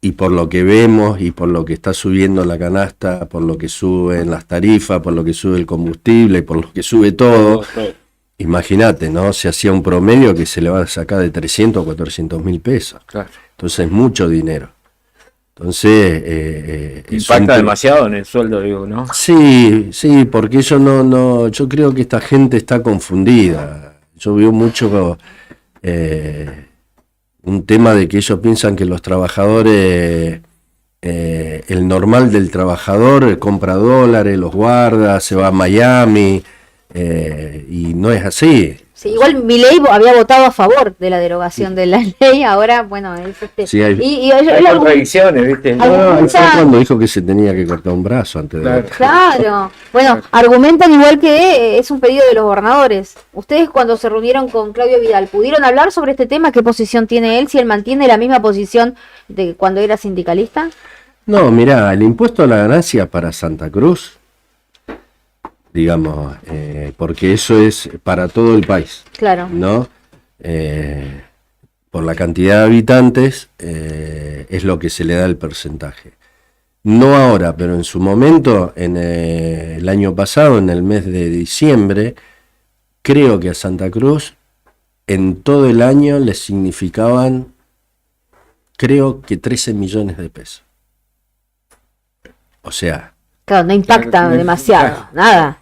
y por lo que vemos, y por lo que está subiendo la canasta, por lo que suben las tarifas, por lo que sube el combustible, por lo que sube todo, imagínate, ¿no? Se hacía un promedio que se le va a sacar de 300 a 400.000 pesos. Claro. Entonces es mucho dinero. Entonces impacta demasiado en el sueldo, digo, ¿no? Sí, porque yo yo creo que esta gente está confundida. Yo veo mucho un tema de que ellos piensan que los trabajadores, el normal del trabajador compra dólares, los guarda, se va a Miami, y no es así. Sí, igual Milei había votado a favor de la derogación de la ley, ahora, bueno, es Sí, hay contradicciones, ¿viste? Fue cuando dijo que se tenía que cortar un brazo antes de... Claro. Bueno, argumentan igual que es un pedido de los gobernadores. Ustedes cuando se reunieron con Claudio Vidal, ¿pudieron hablar sobre este tema? ¿Qué posición tiene él? ¿Si él mantiene la misma posición de cuando era sindicalista? No, mirá, el impuesto a la ganancia para Santa Cruz digamos, porque eso es para todo el país, Claro. ¿no? Por la cantidad de habitantes es lo que se le da el porcentaje. No ahora, pero en su momento, en el año pasado, en el mes de diciembre, creo que a Santa Cruz en todo el año le significaban, creo que 13 millones de pesos. O sea, Claro, no impacta demasiado, nada.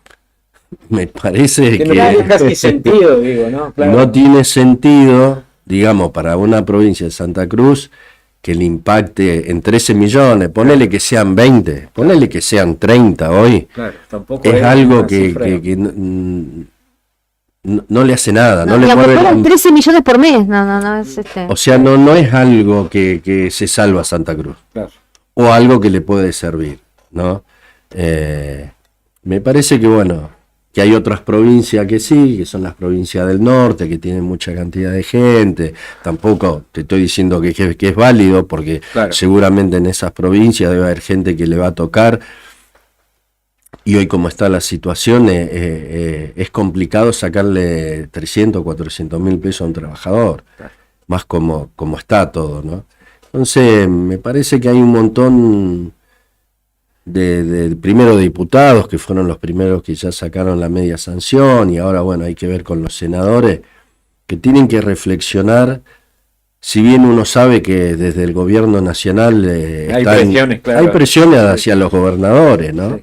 me parece Que no tiene casi sentido, digo, ¿no? Claro. no tiene sentido, digamos, para una provincia de Santa Cruz que le impacte en 13 millones, ponele que sean 20, ponele que sean 30 hoy, Claro, tampoco es algo una que, cifra. no le hace nada, no, No, le y aunque mueve fueran 13 millones por mes, no es o sea, no es algo que se salva a Santa Cruz, Claro. o algo que le puede servir, ¿no? Me parece que, bueno, que hay otras provincias que sí, que son las provincias del norte, que tienen mucha cantidad de gente. Tampoco te estoy diciendo que es válido, porque Claro. seguramente en esas provincias debe haber gente que le va a tocar. Y hoy como está la situación, es complicado sacarle 300, 400 mil pesos a un trabajador, más como está todo, ¿no? Entonces, me parece que hay un montón primero de diputados, que fueron los primeros que ya sacaron la media sanción, y ahora, bueno, hay que ver con los senadores, que tienen que reflexionar, si bien uno sabe que desde el gobierno nacional Hay presiones, claro. hay presiones hacia los gobernadores, ¿no?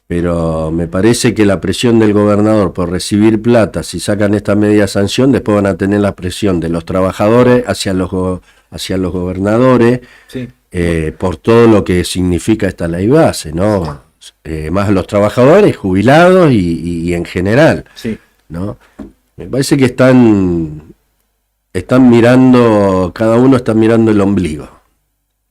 Pero me parece que la presión del gobernador por recibir plata, si sacan esta media sanción, después van a tener la presión de los trabajadores hacia los gobernadores, Sí. por todo lo que significa esta ley base, ¿no? Más los trabajadores, jubilados y en general, Sí. ¿no? Me parece que están mirando, cada uno está mirando el ombligo.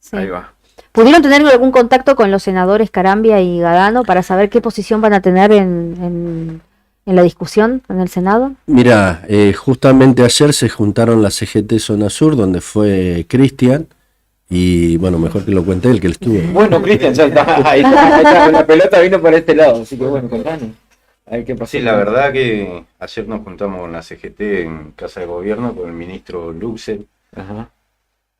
Sí. Ahí va. ¿Pudieron tener algún contacto con los senadores Carambia y Gadano para saber qué posición van a tener en la discusión en el Senado? Mira, justamente ayer se juntaron la CGT Zona Sur, donde fue Cristian, y bueno, mejor que lo cuente él, que él estuvo. Bueno, Cristian, ya está. Ahí está, la pelota vino para este lado, así que bueno, contanos. A ver qué pasó. Sí, la verdad que ayer nos juntamos con la CGT en Casa de Gobierno con el ministro Luxel. Ajá.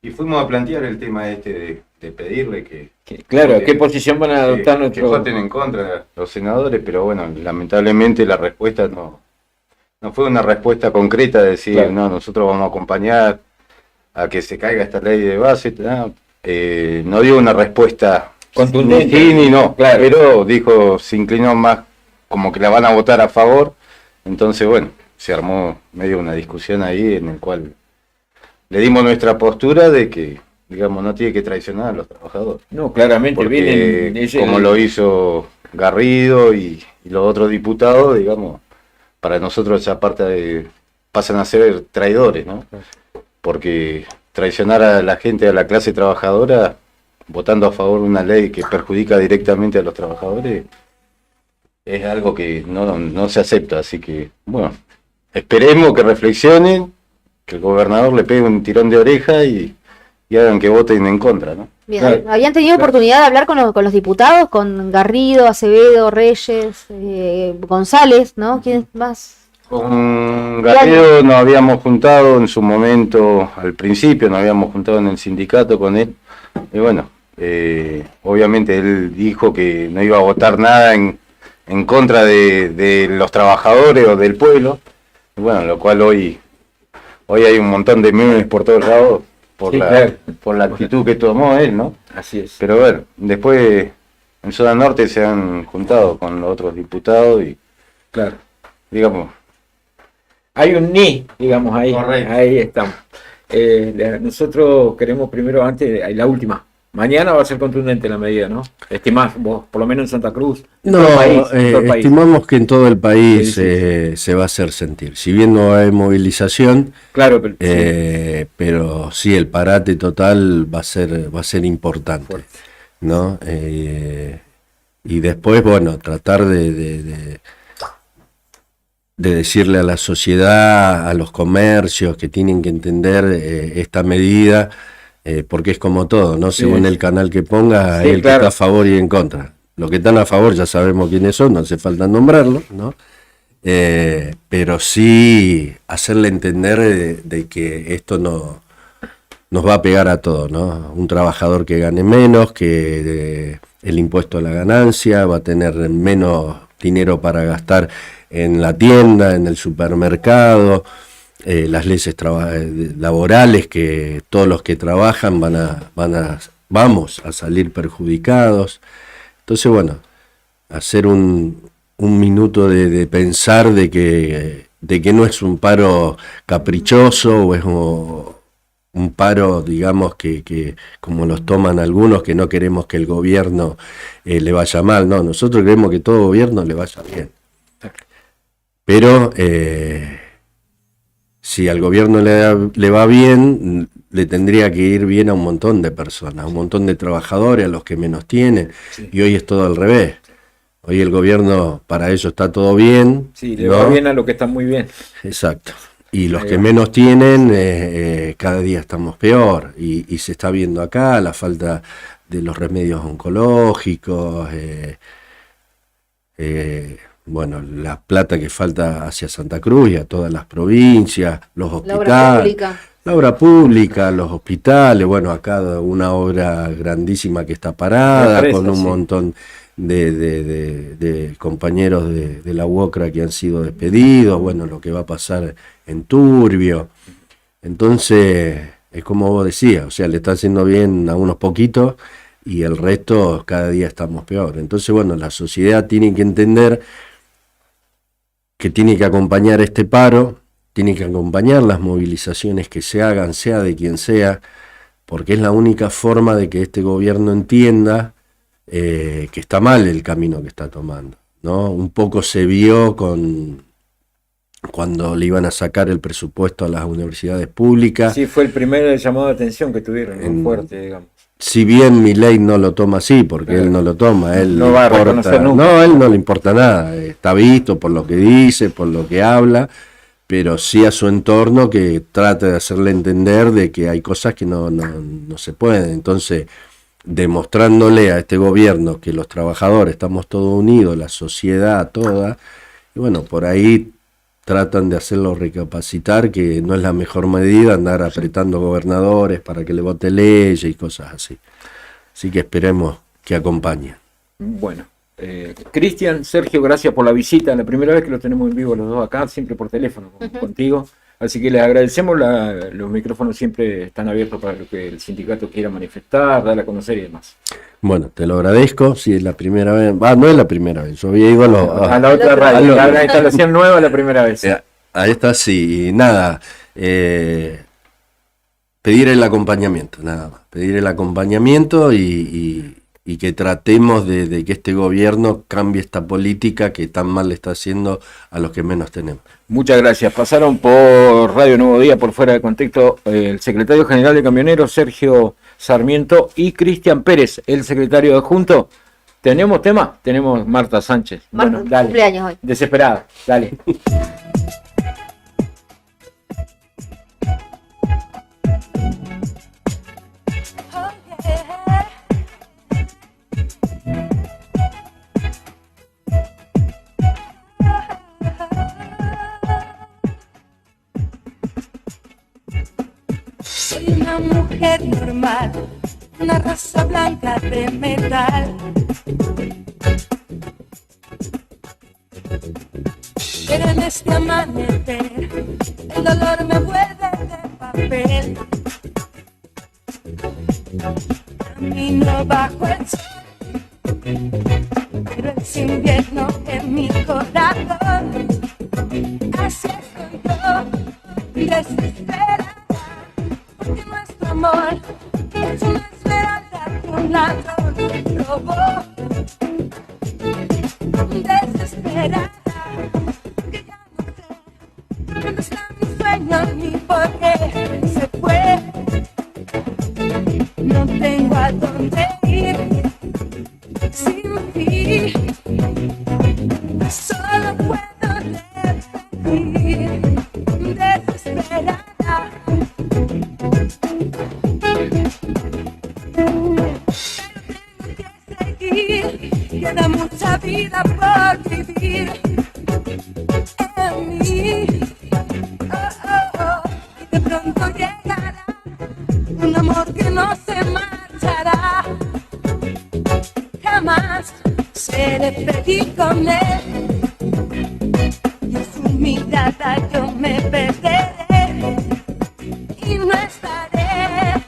Y fuimos a plantear el tema de pedirle que... Claro, ¿qué posición van a adoptar que nuestros...? voten en contra los senadores, pero bueno, lamentablemente la respuesta no fue una respuesta concreta de decir, Claro. no, nosotros vamos a acompañar a que se caiga esta ley de base. No dio una respuesta Contundente. ni sí ni no, Claro. pero dijo, se inclinó más como que la van a votar a favor. Entonces, bueno, se armó medio una discusión ahí en el cual le dimos nuestra postura de que, digamos, no tiene que traicionar a los trabajadores. No, claramente Porque vienen... como lo hizo Garrido y los otros diputados, digamos, para nosotros ya pasan a ser traidores, ¿no? Porque traicionar a la gente, a la clase trabajadora, votando a favor de una ley que perjudica directamente a los trabajadores, es algo que no se acepta. Así que, bueno, esperemos que reflexionen, que el gobernador le pegue un tirón de oreja y hagan que voten en contra, ¿no? Bien, Claro. ¿habían tenido oportunidad de hablar con los diputados? Con Garrido, Acevedo, Reyes, González, ¿no? ¿Quién más? Con Garrido nos habíamos juntado en su momento, al principio nos habíamos juntado en el sindicato con él, y bueno, obviamente él dijo que no iba a votar nada en contra de los trabajadores o del pueblo, y bueno, lo cual hoy hay un montón de memes por todos lados por Sí, la claro. por la actitud que tomó él, ¿no? Así es. Pero bueno, después en Zona Norte se han juntado con los otros diputados y, Claro. digamos, Hay un ni, digamos, ahí. Correcto. Ahí estamos. Nosotros queremos primero, antes, la última. Mañana va a ser contundente la medida, ¿no? Estimás vos, por lo menos en Santa Cruz. En No, todo el país, en todo el país. estimamos que en todo el país Sí, se va a hacer sentir. Si bien no hay movilización, Claro, pero, pero sí, el parate total va a ser importante, ¿no? Y después, bueno, tratar de decirle a la sociedad, a los comercios que tienen que entender esta medida, porque es como todo, ¿no? Sí. Según el canal que ponga, Sí, hay el claro. que está a favor y en contra. Los que están a favor ya sabemos quiénes son, no hace falta nombrarlos, ¿no? Pero sí hacerle entender de que esto no nos va a pegar a todos, ¿no? Un trabajador que gane menos, que el impuesto a la ganancia, va a tener menos dinero para gastar en la tienda, en el supermercado, las leyes laborales, que todos los que trabajan vamos a salir perjudicados. Entonces, bueno, hacer un minuto de pensar de que no es un paro caprichoso o es un paro, digamos, que como los toman algunos, que no queremos que el gobierno le vaya mal. No, nosotros queremos que todo gobierno le vaya bien. Pero si al gobierno le va bien, le tendría que ir bien a un montón de personas, a un montón de trabajadores, a los que menos tienen. Sí. Y hoy es todo al revés. Hoy el gobierno, para ellos está todo bien. Sí, le va bien a los que están muy bien. Exacto. Y los que menos tienen, cada día estamos peor. Y se está viendo acá la falta de los remedios oncológicos, bueno, la plata que falta hacia Santa Cruz y a todas las provincias, los hospitales. La obra pública, los hospitales, bueno, acá una obra grandísima que está parada, con un montón de compañeros de la UOCRA que han sido despedidos, bueno, lo que va a pasar en Turbio. Entonces, es como vos decías, o sea, le está haciendo bien a unos poquitos y el resto cada día estamos peor. Entonces, bueno, la sociedad tiene que entender que tiene que acompañar este paro, tiene que acompañar las movilizaciones que se hagan, sea de quien sea, porque es la única forma de que este gobierno entienda que está mal el camino que está tomando, ¿no? Un poco se vio cuando le iban a sacar el presupuesto a las universidades públicas. Sí, fue el primer llamado de atención que tuvieron, muy fuerte, digamos. Si bien Milei no lo toma así, porque él no lo toma, él no va a reconocer nunca. No, él no le importa nada, está visto por lo que dice, por lo que habla, pero sí a su entorno que trata de hacerle entender de que hay cosas que no se pueden. Entonces, demostrándole a este gobierno que los trabajadores estamos todos unidos, la sociedad toda, y bueno, por ahí tratan de hacerlo recapacitar que no es la mejor medida andar apretando gobernadores para que le vote leyes y cosas así. Así que esperemos que acompañen. Bueno, Cristian, Sergio, gracias por la visita, la primera vez que lo tenemos en vivo los dos acá, siempre por teléfono contigo. Así que les agradecemos, los micrófonos siempre están abiertos para lo que el sindicato quiera manifestar, dar a conocer y demás. Bueno, te lo agradezco, si es la primera vez, no es la primera vez, yo había ido a la otra radio, a la instalación nueva la primera vez. A esta sí, y nada, pedir el acompañamiento, nada más, pedir el acompañamiento y que tratemos de que este gobierno cambie esta política que tan mal le está haciendo a los que menos tenemos. Muchas gracias. Pasaron por Radio Nuevo Día, por Fuera de Contexto, el secretario general de Camioneros, Sergio Sarmiento, y Cristian Pérez, el secretario adjunto. ¿Tenemos tema? Tenemos Marta Sánchez. Bueno, dale. Cumpleaños hoy. Desesperada, dale. Soy una mujer normal, una raza blanca de metal. Pero en este amanecer, el dolor me vuelve de papel. Camino bajo el sol, pero es invierno en mi corazón. Así estoy yo, desesperada. Porque nuestro amor es una esmeralda que un ladrón robó. Desesperada, porque ya no sé dónde está mi sueño ni por qué se fue. No tengo a dónde ir sin ti. Solo puedo repetir, desesperada. Pero tengo que seguir. mucha vida por vivir en mí. Y de pronto llegará un amor que no se marchará. Jamás seré feliz con él. Y en su mirada yo me perderé. Y no estaré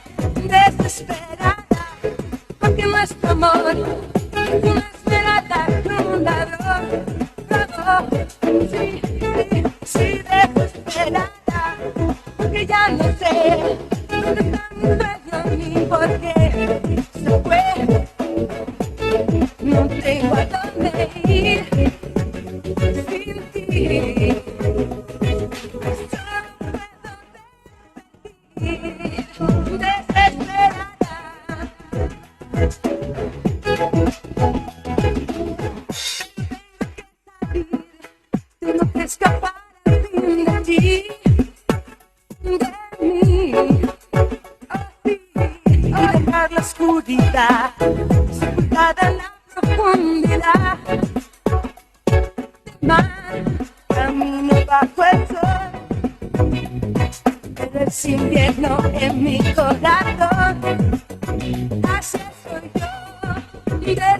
desesperada, porque nuestro amor es una esmeralda que un ladrón robó. Sí, sí, sí, desesperada, porque ya no sé dónde está mi sueño ni por qué se fue. No tengo a dónde ir sin ti. Tengo que escapar al fin de ti, de mí, sí, y dejar la oscuridad sepultada en la profundidad del mar. Camino bajo el sol, eres invierno en mi corazón. Así soy yo,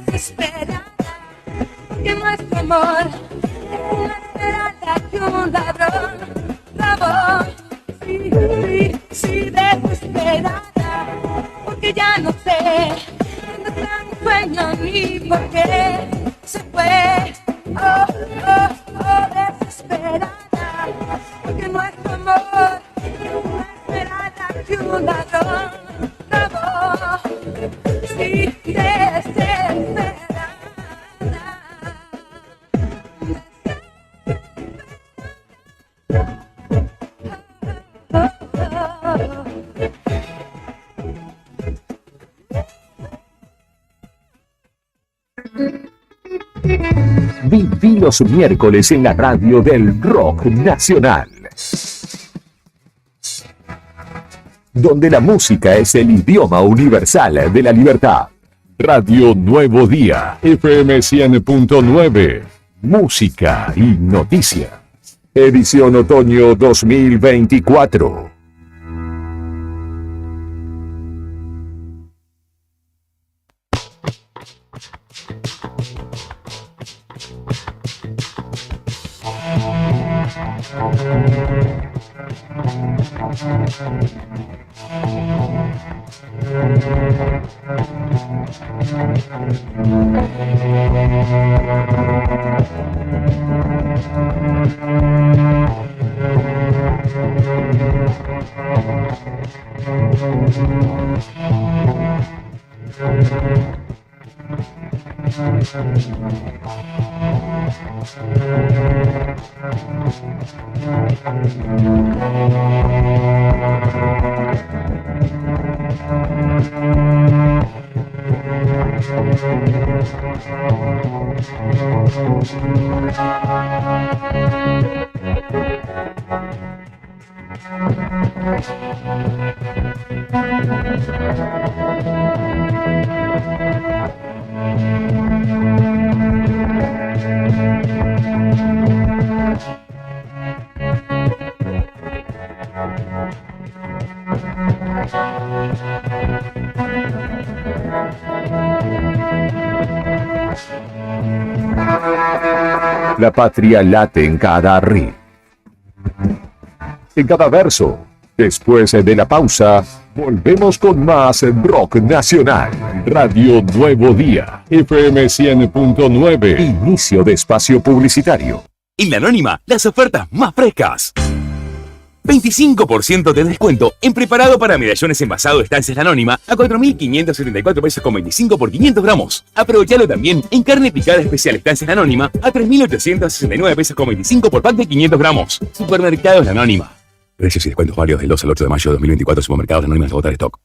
desesperada, porque nuestro amor es una esmeralda que un ladrón robó. Sí, sí, sí, desesperada, porque ya no sé dónde está mi sueño ni por qué se fue. Oh, oh, oh, desesperada, porque nuestro amor es una esmeralda que un ladrón robó. Sí, desesperada. Viví los miércoles en la radio del Rock Nacional, donde la música es el idioma universal de la libertad. Radio Nuevo Día, FM 100.9, música y noticia. Edición otoño 2024. La patria late en cada ritmo, en cada verso. Después de la pausa, volvemos con más Rock Nacional. Radio Nuevo Día, FM 100.9. Inicio de espacio publicitario. En La Anónima, las ofertas más frescas. 25% de descuento en preparado para medallones envasado Estancias La Anónima a 4.574 pesos con 25 por 500 gramos. Aprovechalo también en carne picada especial Estancias La Anónima a 3.869 pesos con 25 por pack de 500 gramos. Supermercados La Anónima. Precios y descuentos válidos del 2 al 8 de mayo de 2024. Supermercados La Anónima se agota el stock.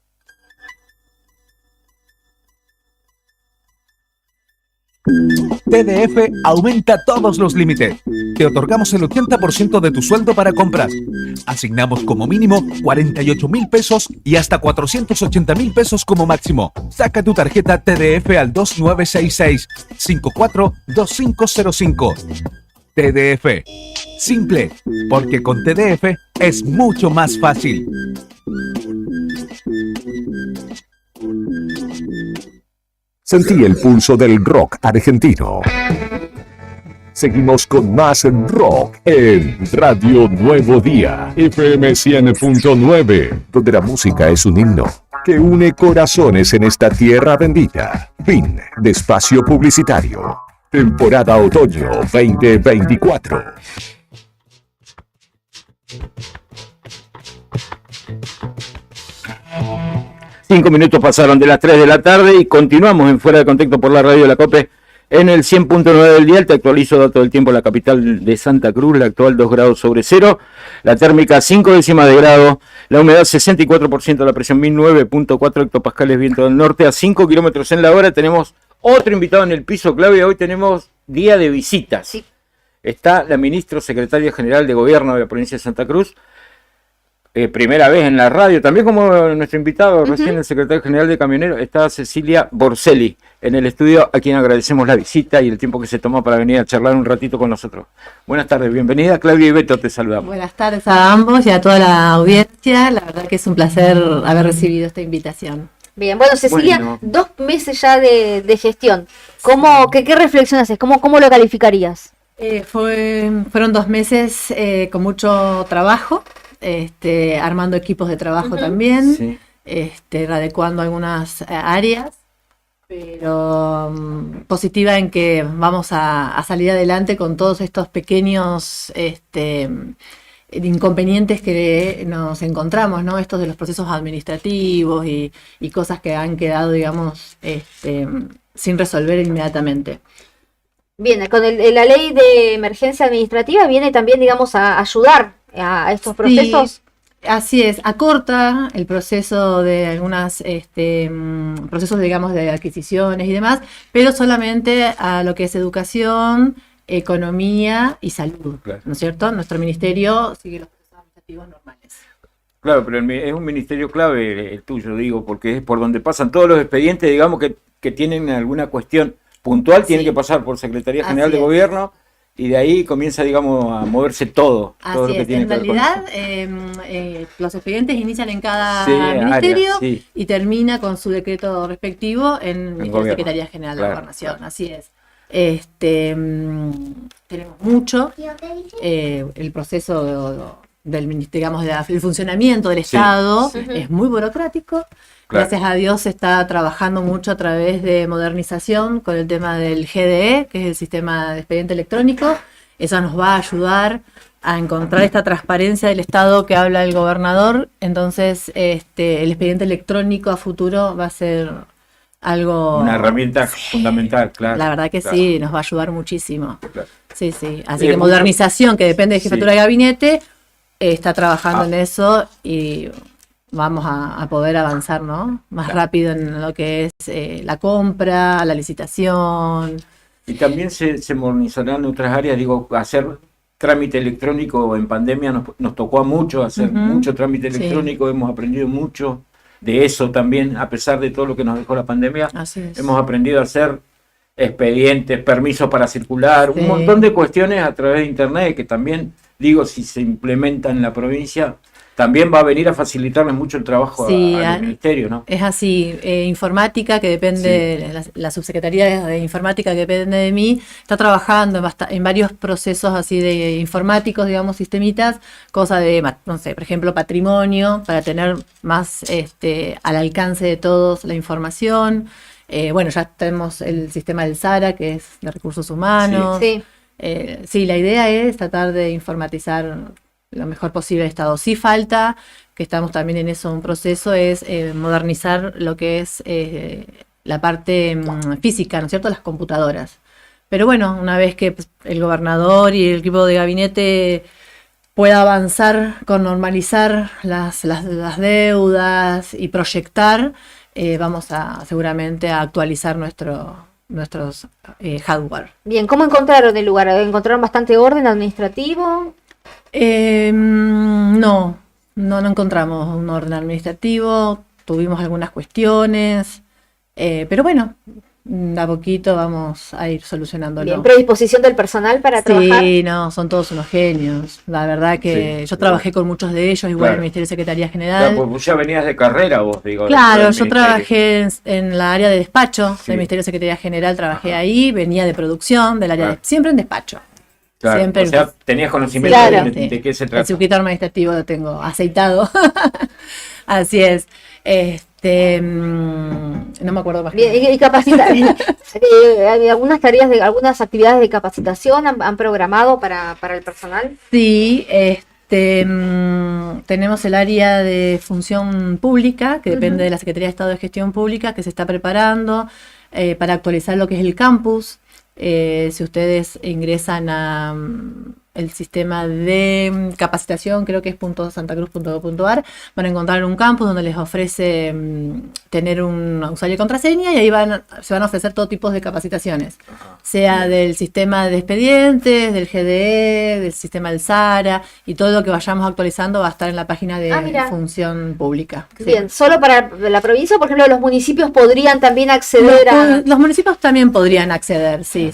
TDF aumenta todos los límites. te otorgamos el 80% de tu sueldo para compras. Asignamos como mínimo 48.000 pesos y hasta 480.000 pesos como máximo. Saca tu tarjeta TDF al 2966-542505. TDF. Simple, porque con TDF es mucho más fácil. Sentí el pulso del rock argentino. Seguimos con más rock en Radio Nuevo Día, FM 100.9, donde la música es un himno que une corazones en esta tierra bendita. Fin de espacio publicitario. Temporada Otoño 2024. Cinco minutos pasaron de las 3 de la tarde y continuamos en Fuera de Contexto por la radio de la COPE en el 100.9 del dial. Te actualizo datos del tiempo en la capital de Santa Cruz, la actual 2 grados sobre cero, la térmica 5 décimas de grado, la humedad 64%, la presión 1009.4 hectopascales, viento del norte a 5 kilómetros en la hora. Tenemos otro invitado en el piso, Claudia. Hoy tenemos día de visitas. Sí. Está la ministra secretaria general de Gobierno de la provincia de Santa Cruz. Primera vez en la radio, también como nuestro invitado, recién el secretario general de Camioneros, está Cecilia Borselli en el estudio, a quien agradecemos la visita y el tiempo que se tomó para venir a charlar un ratito con nosotros. Buenas tardes, bienvenida. Claudia y Beto, te saludamos. Buenas tardes a ambos y a toda la audiencia. La verdad que es un placer haber recibido esta invitación. Bien, bueno, Cecilia, 2 meses ya de gestión. ¿Qué reflexión haces? ¿Cómo lo calificarías? Fueron 2 meses con mucho trabajo. Armando equipos de trabajo también, sí. Readecuando algunas áreas, pero positiva en que vamos a salir adelante con todos estos pequeños inconvenientes que nos encontramos, ¿no? Estos de los procesos administrativos y cosas que han quedado, digamos, sin resolver inmediatamente. Bien, con la ley de emergencia administrativa viene también, digamos, a ayudar a estos procesos. Sí, así es, acorta el proceso de algunas procesos, digamos, de adquisiciones y demás, pero solamente a lo que es educación, economía y salud, claro. ¿No es cierto? Nuestro ministerio sigue los procesos administrativos normales. Claro, pero es un ministerio clave el tuyo, digo, porque es por donde pasan todos los expedientes, digamos, que tienen alguna cuestión puntual, sí. Tiene que pasar por Secretaría General de Gobierno. Y de ahí comienza, digamos, a moverse todo. Así todo lo que es, tiene en que realidad los expedientes inician en cada ministerio área, sí. Y termina con su decreto respectivo en la Secretaría General de Gobernación, así es. Tenemos mucho, el proceso del ministerio, digamos, el funcionamiento del Estado es muy burocrático. Claro. Gracias a Dios se está trabajando mucho a través de modernización con el tema del GDE, que es el sistema de expediente electrónico. Eso nos va a ayudar a encontrar esta transparencia del Estado que habla el gobernador. Entonces, el expediente electrónico a futuro va a ser algo... Una herramienta fundamental, claro. La verdad que sí, nos va a ayudar muchísimo. Claro. Sí, sí. Así que modernización, que depende de Jefatura de Gabinete, está trabajando en eso y... vamos a poder avanzar, ¿no? Más rápido en lo que es la compra, la licitación. Y también se modernizarán en otras áreas, digo, hacer trámite electrónico en pandemia nos tocó a muchos hacer mucho trámite electrónico, hemos aprendido mucho de eso también, a pesar de todo lo que nos dejó la pandemia. Así es. Hemos aprendido a hacer expedientes, permisos para circular, un montón de cuestiones a través de internet que también, digo, si se implementan en la provincia... también va a venir a facilitarle mucho el trabajo al ministerio, ¿no? Es así, informática, que depende, la subsecretaría de informática que depende de mí, está trabajando en varios procesos así de informáticos, digamos, sistemitas, cosa de, no sé, por ejemplo, patrimonio, para tener más al alcance de todos la información. Bueno, ya tenemos el sistema del SARA, que es de recursos humanos. Sí. Sí, la idea es tratar de informatizar lo mejor posible el Estado. Sí falta, que estamos también en eso, un proceso, es modernizar lo que es la parte física, ¿no es cierto?, las computadoras. Pero bueno, una vez que el gobernador y el equipo de gabinete pueda avanzar con normalizar las deudas y proyectar, vamos seguramente a actualizar nuestro nuestros hardware. Bien, ¿cómo encontraron el lugar? ¿Encontraron bastante orden administrativo? No encontramos un orden administrativo, tuvimos algunas cuestiones, pero bueno, a poquito vamos a ir solucionándolo. Bien, ¿predisposición del personal para trabajar? Sí, no, son todos unos genios. La verdad que yo trabajé con muchos de ellos, igual en el Ministerio de Secretaría General. Claro, pues ya venías de carrera vos, digo. Claro, yo trabajé en la área de despacho del Ministerio de Secretaría General, trabajé ahí, venía de producción, del área siempre en despacho. Claro, Siempre o sea, tenías conocimiento de qué se trata. El circuito administrativo lo tengo aceitado. Así es. No me acuerdo más. Bien, y algunas tareas algunas actividades de capacitación han programado para el personal. Sí, tenemos el área de función pública, que depende de la Secretaría de Estado de Gestión Pública, que se está preparando para actualizar lo que es el campus. Si ustedes ingresan a el sistema de capacitación, creo que es .santacruz.gov.ar, van a encontrar un campus donde les ofrece tener un usuario y contraseña, y ahí se van a ofrecer todo tipo de capacitaciones, sea del sistema de expedientes, del GDE, del sistema del SARA, y todo lo que vayamos actualizando va a estar en la página de función pública. Bien, ¿solo para la provincia? Por ejemplo, ¿los municipios podrían también acceder a...? Los municipios también podrían acceder, sí.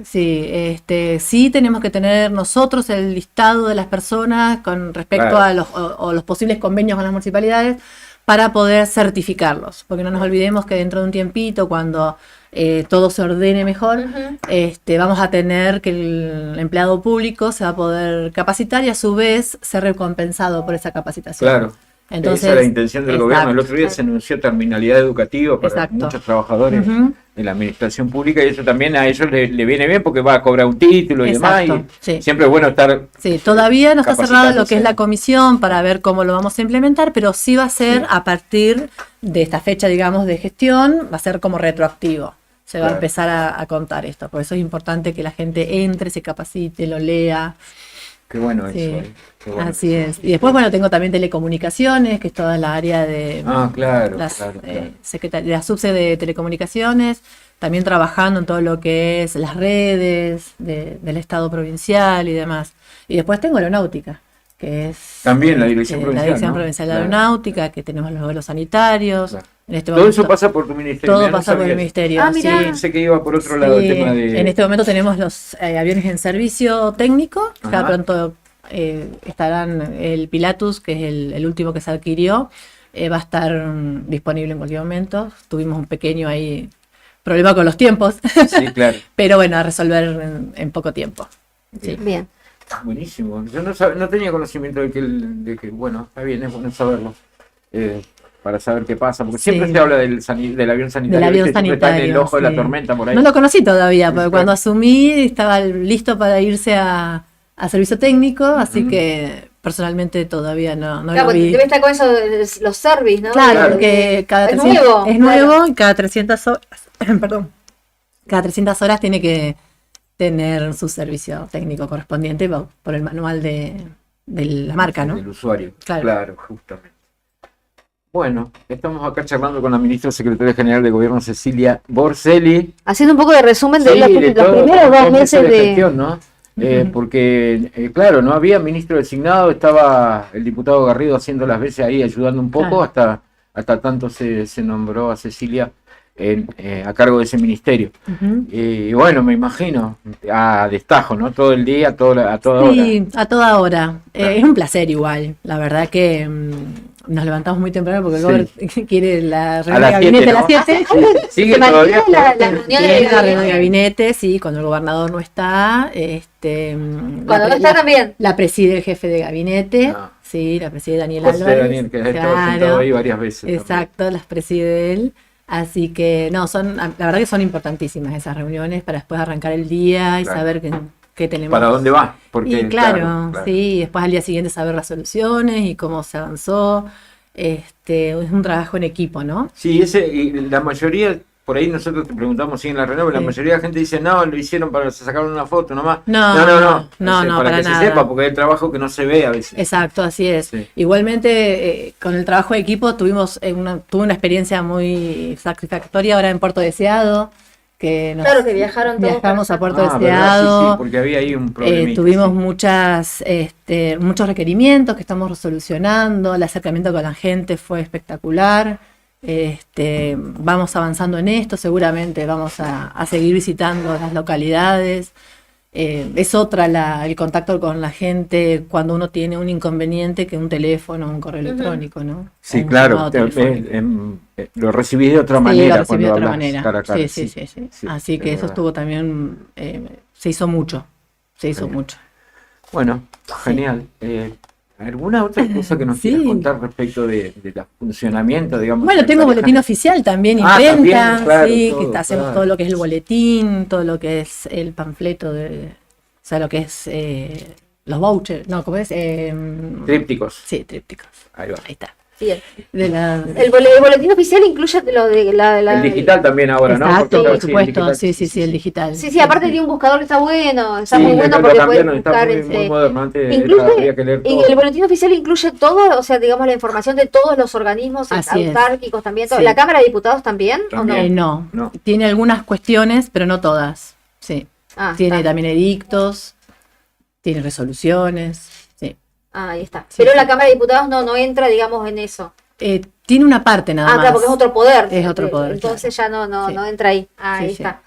Sí, tenemos que tener nosotros el listado de las personas con respecto a los posibles convenios con las municipalidades para poder certificarlos, porque no nos olvidemos que dentro de un tiempito, cuando todo se ordene mejor, vamos a tener que el empleado público se va a poder capacitar y a su vez ser recompensado por esa capacitación. Claro. Entonces, esa es la intención del gobierno. El otro día se anunció terminalidad educativa para muchos trabajadores de la administración pública, y eso también a ellos le viene bien porque va a cobrar un título y demás. Y siempre es bueno estar. Sí, todavía no está cerrado lo que es la comisión para ver cómo lo vamos a implementar, pero sí va a ser a partir de esta fecha, digamos, de gestión, va a ser como retroactivo. Se va a empezar a contar esto. Por eso es importante que la gente entre, se capacite, lo lea. Qué bueno eso. Qué bueno. Así es. Y después, tengo también telecomunicaciones, que es toda la área de la subsede de telecomunicaciones, también trabajando en todo lo que es las redes del Estado provincial y demás. Y después tengo aeronáutica, que es también la Dirección Provincial. La Dirección Provincial de Aeronáutica, que tenemos los vuelos sanitarios. En este todo eso pasa por tu ministerio. Todo pasa por el ministerio. Mirá. Sí. Pensé que iba por otro lado el tema de... En este momento tenemos los aviones en servicio técnico. Ya pronto estarán el Pilatus, que es el último que se adquirió. Va a estar disponible en cualquier momento. Tuvimos un pequeño problema con los tiempos. Sí, claro. Pero a resolver en poco tiempo. Sí. Bien. Buenísimo. Yo no tenía conocimiento de que está bien, es bueno saberlo. Para saber qué pasa, porque siempre se habla del avión sanitario. Del avión sanitario, está en el ojo de la tormenta por ahí. No lo conocí todavía, porque cuando asumí estaba listo para irse a servicio técnico, así que personalmente todavía no lo vi. Debe estar con eso de los service, ¿no? Claro, porque es nuevo y cada 300 horas, cada 300 horas tiene que tener su servicio técnico correspondiente por el manual de la marca, ¿no? Del usuario, claro, justamente. Bueno, estamos acá charlando con la ministra secretaria general de Gobierno, Cecilia Borsellí. Haciendo un poco de resumen de los primeros 2 meses de gestión, ¿no? Porque, claro, no había ministro designado, estaba el diputado Garrido haciendo las veces ahí, ayudando un poco, hasta tanto se nombró a Cecilia a cargo de ese ministerio. Y bueno, me imagino, a destajo, ¿no? Todo el día, a toda hora. Sí, a toda hora. Es un placer igual, la verdad que... nos levantamos muy temprano porque el gobernador quiere la reunión de gabinete a las 7. ¿Sigue todavía? La reunión de gabinete, sí, cuando el gobernador no está. Cuando no está también. La preside el jefe de gabinete, sí, la preside Daniel Álvarez. Daniel, que ha estado sentado ahí varias veces. Exacto, también. Las preside él. Así que, la verdad que son importantísimas esas reuniones para después arrancar el día y saber qué tenemos. ¿Para dónde va? Porque, claro, sí, después al día siguiente saber las soluciones y cómo se avanzó. Es un trabajo en equipo, ¿no? Sí, y la mayoría, por ahí nosotros te preguntamos si en la reunión, pero la mayoría de la gente dice, no, lo hicieron para sacar una foto nomás. No, para que nada. Se sepa, porque hay trabajo que no se ve a veces. Exacto, así es. Sí. Igualmente, con el trabajo de equipo tuve una experiencia muy satisfactoria ahora en Puerto Deseado. que Claro, que viajaron todos viajamos para a Puerto Ah, ¿verdad? Deseado. Sí, sí, porque había ahí un problemita. Tuvimos muchos requerimientos que estamos solucionando. El acercamiento con la gente fue espectacular. Vamos avanzando en esto. Seguramente vamos a seguir visitando las localidades. Es otra el contacto con la gente cuando uno tiene un inconveniente que un teléfono, un correo electrónico, ¿no? Sí, Un claro, llamado telefónico. lo recibí de otra Sí, manera lo recibí cuando de otra hablas manera. cara a cara. Sí. Así que es eso verdad. estuvo también, se hizo mucho. Bueno, genial. ¿Alguna otra cosa que nos quieras contar respecto de funcionamiento, digamos? Bueno, del tengo pareja? boletín oficial también, También, imprenta, claro, sí, todo, que hacemos claro. todo lo que es el boletín, todo lo que es el panfleto, o sea, lo que es los vouchers, no, ¿cómo es? Trípticos. Sí, trípticos. Ahí va. Ahí está. Bien. El boletín oficial incluye lo de El digital también ahora, ¿no? Exacto, Porque, por sí, el supuesto, digital- sí, el digital. Sí, aparte tiene un buscador que está bueno, está Sí, muy bueno lo porque cambiaron, puedes está buscar. muy moderno. Antes incluye, había que leer y todo. el boletín oficial incluye todo, o sea, digamos la información de todos los organismos Así es. autárquicos también. Todo. Sí. ¿La Cámara de Diputados también? ¿O no? No, tiene algunas cuestiones, pero no todas. Sí. Ah, Tiene está. también edictos, tiene resoluciones. Sí. Ah, ahí está. Pero la Cámara de Diputados no entra, digamos, en eso. Tiene una parte nada más. Claro, porque es otro poder. Es otro poder. Entonces ya no entra ahí. Ah, Sí, ahí sí. está.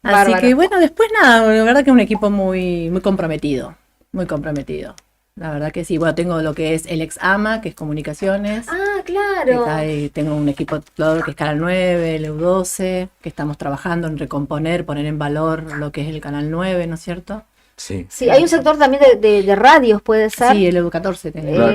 Así Bárbaro. que bueno, después nada, la verdad que es un equipo muy comprometido, muy comprometido. La verdad que sí, bueno, tengo lo que es el ex AMA, que es comunicaciones. Ah, que claro. está ahí, tengo un equipo todo lo que es Canal 9, el EU12, que estamos trabajando en recomponer, poner en valor lo que es el Canal 9, ¿no es cierto? Sí. Sí, hay un sector también de radios, puede ser. Sí, el EU14 tenemos.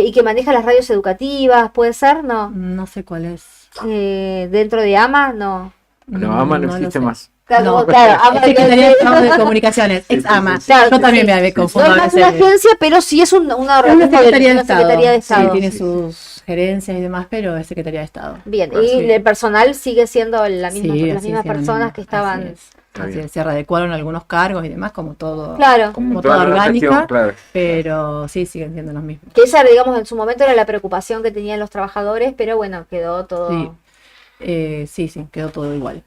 Y que maneja las radios educativas, ¿puede ser? No. No sé cuál es. Dentro de AMA, no. No, AMA no lo existe sé. más. Claro, No, claro, AMA Secretaría de Estado de Comunicaciones, ex AMA. Claro, Yo también sí. me confundo No a es una veces. agencia, pero sí es una Es una organismo Secretaría de una Estado. Secretaría de Sí, Estado. tiene sus gerencias y demás, pero es Secretaría de Estado. Bien, Sí. y el personal sigue siendo las Sí, mismas sigue personas siendo que estaban. Así es. Así es, se readecuaron algunos cargos y demás, como todo, Claro. como toda toda nueva orgánica, gestión, claro. pero sí siguen siendo los mismos. Que esa, digamos, en su momento era la preocupación que tenían los trabajadores, pero bueno, quedó todo Sí, sí, quedó todo igual.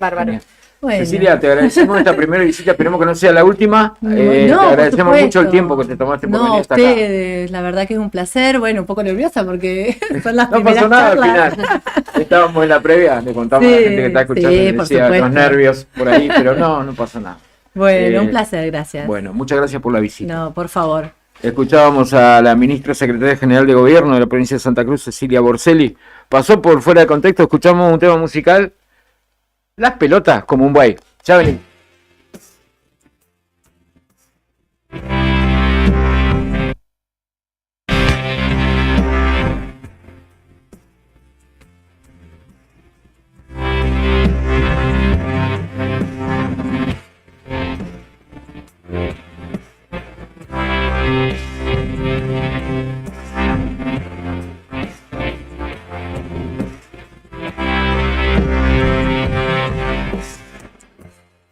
bárbaro. Genial. Bueno. Cecilia, te agradecemos esta primera visita, esperemos que no sea la última. Te por agradecemos mucho el supuesto. tiempo que te tomaste por No, venir hasta acá. ustedes, la verdad que es un placer, bueno, un poco nerviosa porque son las No primeras pasó nada charlas. al final. Estábamos en la previa, le contamos a la Sí, gente que está escuchando, sí, le por decía los supuesto. nervios por ahí, pero no pasó nada. Bueno, Eh, un placer, gracias. Bueno, muchas gracias por la visita. No, por favor. Escuchábamos a la ministra secretaria general de Gobierno de la provincia de Santa Cruz, Cecilia Borselli. Pasó por Fuera de Contexto, escuchamos un tema musical, Las Pelotas, como un buey. Ya venimos.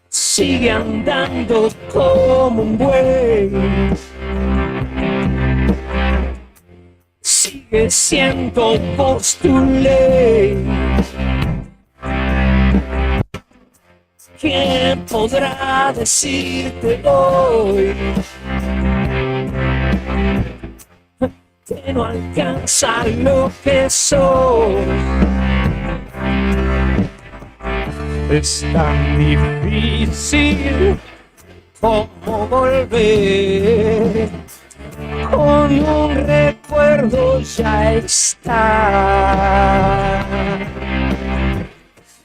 Sigue andando como un buey, sigue siendo vos tu ley. ¿Quién podrá decirte hoy que no alcanza lo que sos? Es tan difícil como volver, con un recuerdo ya está.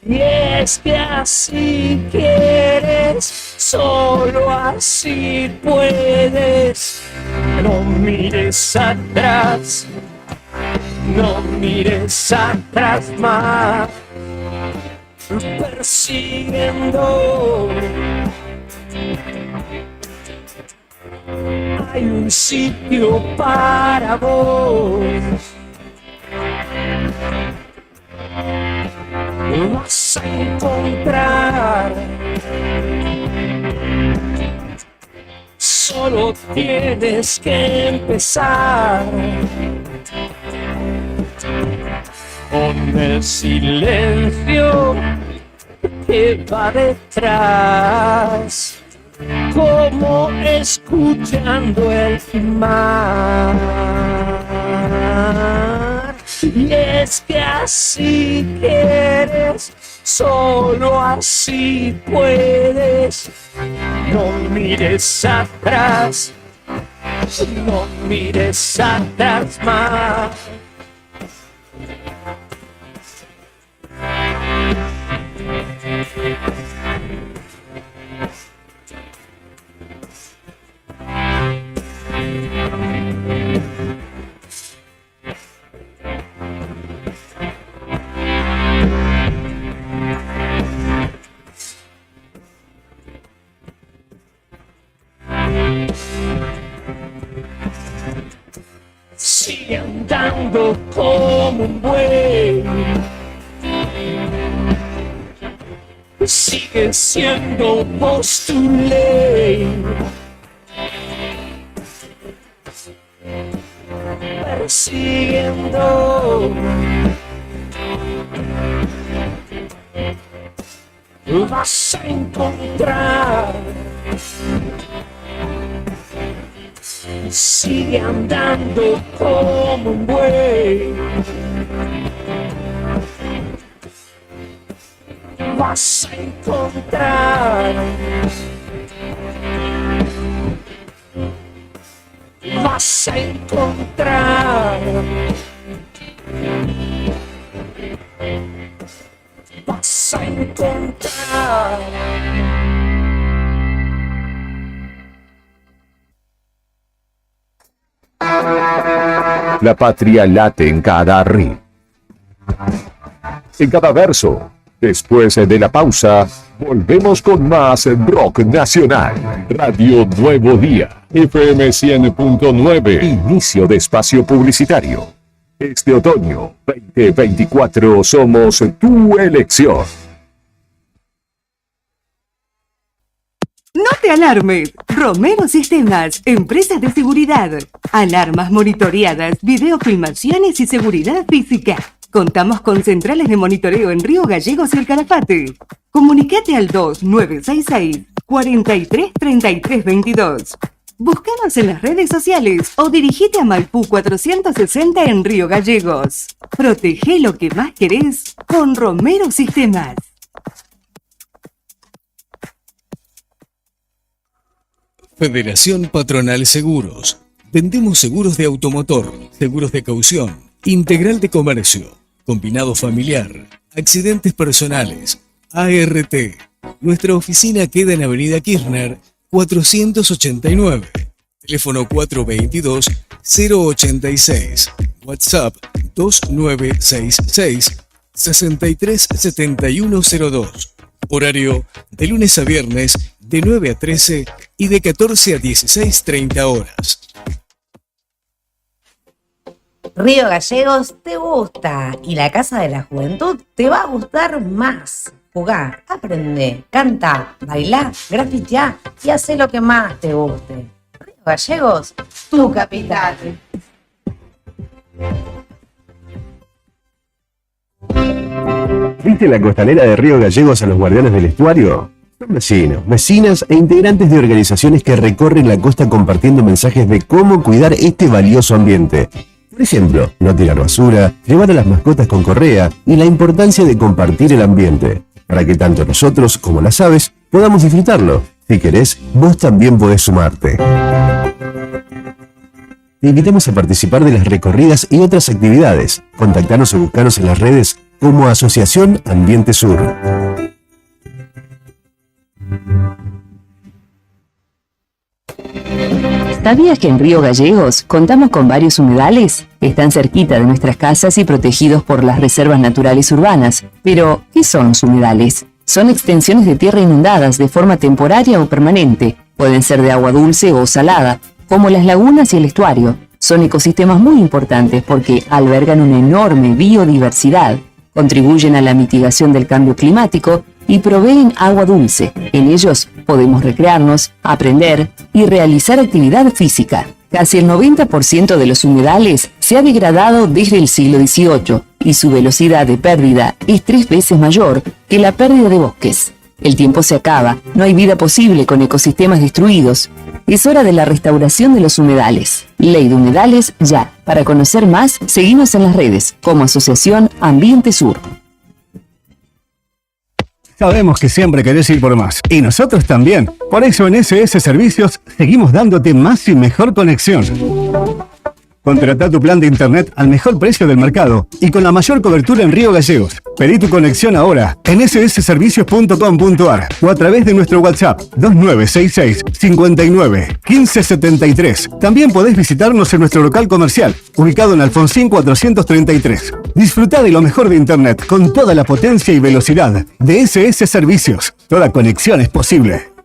Y es que así quieres, solo así puedes. No mires atrás, no mires atrás más. Persiguiendo, hay un sitio para vos. Vas a encontrar, solo tienes que empezar. Con el silencio que va detrás, como escuchando el mar. Y es que así quieres, solo así puedes. No mires atrás, no mires atrás más. Sigue andando como un buey, sigue siendo vos tu ley, persiguiendo. Vas a encontrar. Sigue andando como un buey, vas a encontrar. Vas a encontrar. Vas a encontrar. La patria late en cada ri, en cada verso. Después de la pausa, volvemos con más rock nacional. Radio Nuevo Día, FM 100.9. Inicio de espacio publicitario. Este otoño 2024 somos tu elección. No te alarmes. Romero Sistemas, empresa de seguridad. Alarmas monitoreadas, videofilmaciones y seguridad física. Contamos con centrales de monitoreo en Río Gallegos y El Calafate. Comunicate al 2966-433322. Búscanos en las redes sociales o dirigite a Maipú 460 en Río Gallegos. Protege lo que más querés con Romero Sistemas. Federación Patronal Seguros. Vendemos seguros de automotor, seguros de caución, integral de comercio, combinado familiar, accidentes personales, ART. Nuestra oficina queda en Avenida Kirchner, 489. Teléfono 422-086. WhatsApp 2966-637102. Horario de lunes a viernes de 9 a 13 y de 14 a 16:30 horas. Río Gallegos te gusta y la Casa de la Juventud te va a gustar más. Jugá, aprende, canta, bailá, grafiteá y hacé lo que más te guste. Río Gallegos, tu capital. ¿Viste la costanera de Río Gallegos a los guardianes del estuario? Son vecinos, vecinas e integrantes de organizaciones que recorren la costa compartiendo mensajes de cómo cuidar este valioso ambiente. Por ejemplo, no tirar basura, llevar a las mascotas con correa y la importancia de compartir el ambiente, para que tanto nosotros como las aves podamos disfrutarlo. Si querés, vos también podés sumarte. Te invitamos a participar de las recorridas y otras actividades. Contactanos o buscanos en las redes como Asociación Ambiente Sur. ¿Sabías que en Río Gallegos contamos con varios humedales? Están cerquita de nuestras casas y protegidos por las reservas naturales urbanas. Pero, ¿qué son los humedales? Son extensiones de tierra inundadas de forma temporaria o permanente. Pueden ser de agua dulce o salada, como las lagunas y el estuario. Son ecosistemas muy importantes porque albergan una enorme biodiversidad, contribuyen a la mitigación del cambio climático y proveen agua dulce. En ellos podemos recrearnos, aprender y realizar actividad física. Casi el 90% de los humedales se ha degradado desde el siglo XVIII y su velocidad de pérdida es 3 veces mayor que la pérdida de bosques. El tiempo se acaba, no hay vida posible con ecosistemas destruidos. Es hora de la restauración de los humedales. Ley de Humedales ya. Para conocer más, seguimos en las redes como Asociación Ambiente Sur. Sabemos que siempre querés ir por más, y nosotros también. Por eso en SS Servicios seguimos dándote más y mejor conexión. Contratá tu plan de internet al mejor precio del mercado y con la mayor cobertura en Río Gallegos. Pedí tu conexión ahora en ssservicios.com.ar o a través de nuestro WhatsApp 2966 59 1573. También podés visitarnos en nuestro local comercial, ubicado en Alfonsín 433. Disfrutá de lo mejor de internet con toda la potencia y velocidad de SS Servicios. Toda conexión es posible.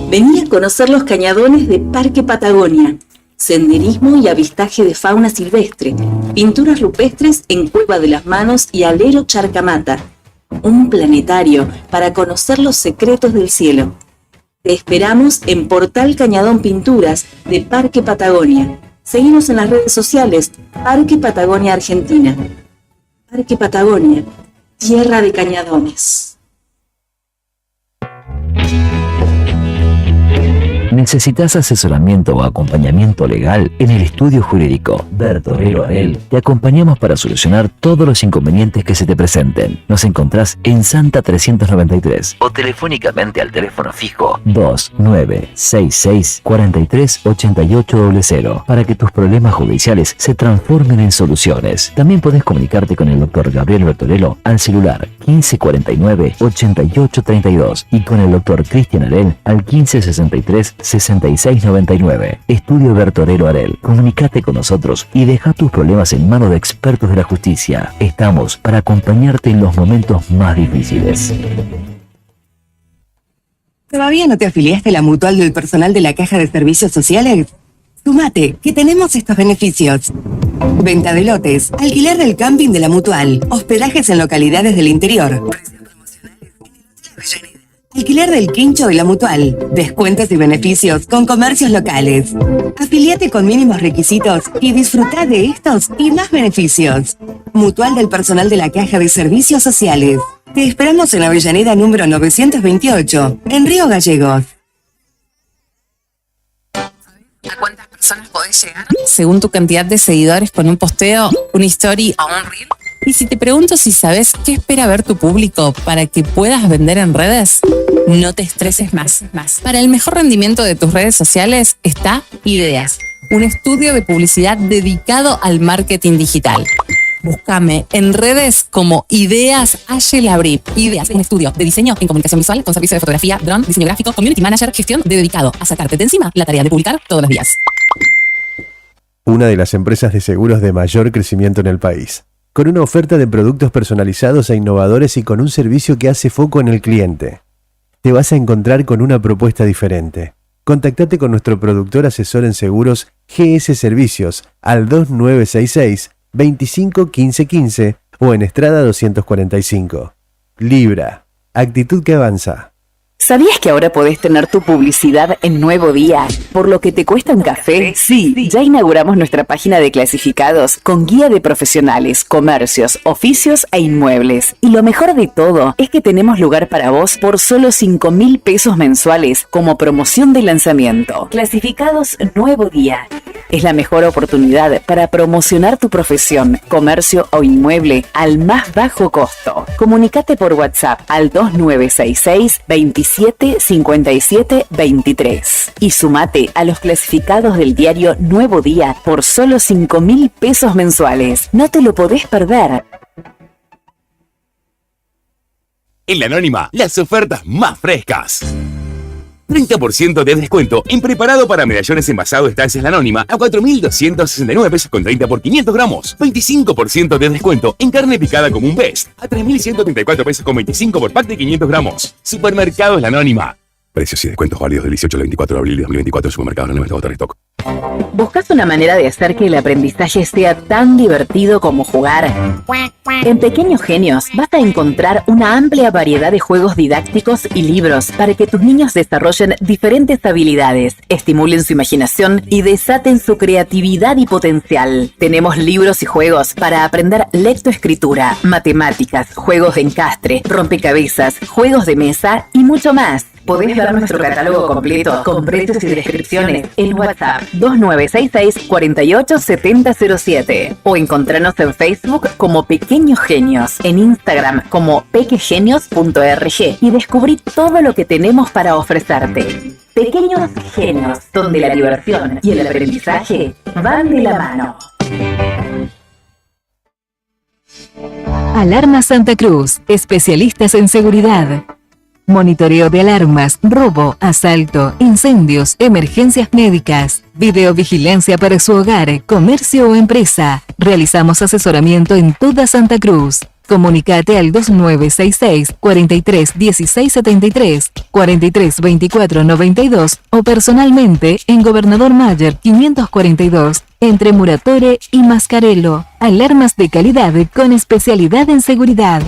Vení a conocer los cañadones de Parque Patagonia. Senderismo y avistaje de fauna silvestre. Pinturas rupestres en Cueva de las Manos y Alero Charcamata. Un planetario para conocer los secretos del cielo. Te esperamos en Portal Cañadón Pinturas de Parque Patagonia. Seguinos en las redes sociales Parque Patagonia Argentina. Parque Patagonia, tierra de cañadones. ¿Necesitas asesoramiento o acompañamiento legal? En el estudio jurídico Bertorero Arel te acompañamos para solucionar todos los inconvenientes que se te presenten. Nos encontrás en Santa 393 o telefónicamente al teléfono fijo 2966 438800 para que tus problemas judiciales se transformen en soluciones. También podés comunicarte con el doctor Gabriel Bertorello al celular 1549 8832 y con el doctor Cristian Arel al 1563 6699. Estudio Bertorero Arel. Comunicate con nosotros y deja tus problemas en manos de expertos de la justicia. Estamos para acompañarte en los momentos más difíciles. ¿Todavía no te afiliaste a la mutual del personal de la Caja de Servicios Sociales? Sumate, que tenemos estos beneficios. Venta de lotes, alquiler del camping de la mutual, hospedajes en localidades del interior. Alquiler del quincho de la mutual, descuentos y beneficios con comercios locales. Afiliate con mínimos requisitos y disfruta de estos y más beneficios. Mutual del personal de la Caja de Servicios Sociales. Te esperamos en Avellaneda número 928, en Río Gallegos. ¿A cuántas personas podés llegar? Según tu cantidad de seguidores con un posteo, una story o un reel. Y si te pregunto si sabes qué espera ver tu público para que puedas vender en redes, no te estreses más. Para el mejor rendimiento de tus redes sociales está Ideas, un estudio de publicidad dedicado al marketing digital. Búscame en redes como Ideas Ayelabri. Ideas, un estudio de diseño en comunicación visual con servicio de fotografía, drone, diseño gráfico, community manager, gestión dedicado a sacarte de encima la tarea de publicar todos los días. Una de las empresas de seguros de mayor crecimiento en el país, con una oferta de productos personalizados e innovadores y con un servicio que hace foco en el cliente. Te vas a encontrar con una propuesta diferente. Contactate con nuestro productor asesor en seguros GS Servicios al 2966 25 15 15 o en Estrada 245. Libra, actitud que avanza. ¿Sabías que ahora podés tener tu publicidad en Nuevo Día? ¿Por lo que te cuesta un café? Sí, ya inauguramos nuestra página de clasificados con guía de profesionales, comercios, oficios e inmuebles. Y lo mejor de todo es que tenemos lugar para vos por solo 5.000 pesos mensuales como promoción de lanzamiento. Clasificados Nuevo Día. Es la mejor oportunidad para promocionar tu profesión, comercio o inmueble al más bajo costo. Comunicate por WhatsApp al 2966 27 57 23 y sumate a los clasificados del diario Nuevo Día por solo 5.000 pesos mensuales. No te lo podés perder. En La Anónima, las ofertas más frescas. 30% de descuento en preparado para medallones envasado Estancias La Anónima a 4.269 pesos con 30 por 500 gramos. 25% de descuento en carne picada como un Best a 3.134 pesos con 25 por pack de 500 gramos. Supermercados La Anónima. Precios y descuentos válidos del 18 al 24 de abril de 2024 en Supermercados La Anónima de Stock. ¿Buscas una manera de hacer que el aprendizaje sea tan divertido como jugar? En Pequeños Genios vas a encontrar una amplia variedad de juegos didácticos y libros para que tus niños desarrollen diferentes habilidades, estimulen su imaginación y desaten su creatividad y potencial. Tenemos libros y juegos para aprender lectoescritura, matemáticas, juegos de encastre, rompecabezas, juegos de mesa y mucho más. Podés ver nuestro catálogo completo con precios y descripciones en WhatsApp 2966-487007 o encontrarnos en Facebook como Pequeños Genios, en Instagram como pequegenios.org y descubrí todo lo que tenemos para ofrecerte. Pequeños Genios, donde la diversión y el aprendizaje van de la mano. Alarma Santa Cruz, especialistas en seguridad. Monitoreo de alarmas, robo, asalto, incendios, emergencias médicas, videovigilancia para su hogar, comercio o empresa. Realizamos asesoramiento en toda Santa Cruz. Comunicate al 2966 43 16 73, 43 24 92 o personalmente en Gobernador Mayer 542, entre Muratore y Mascarello. Alarmas de calidad con especialidad en seguridad.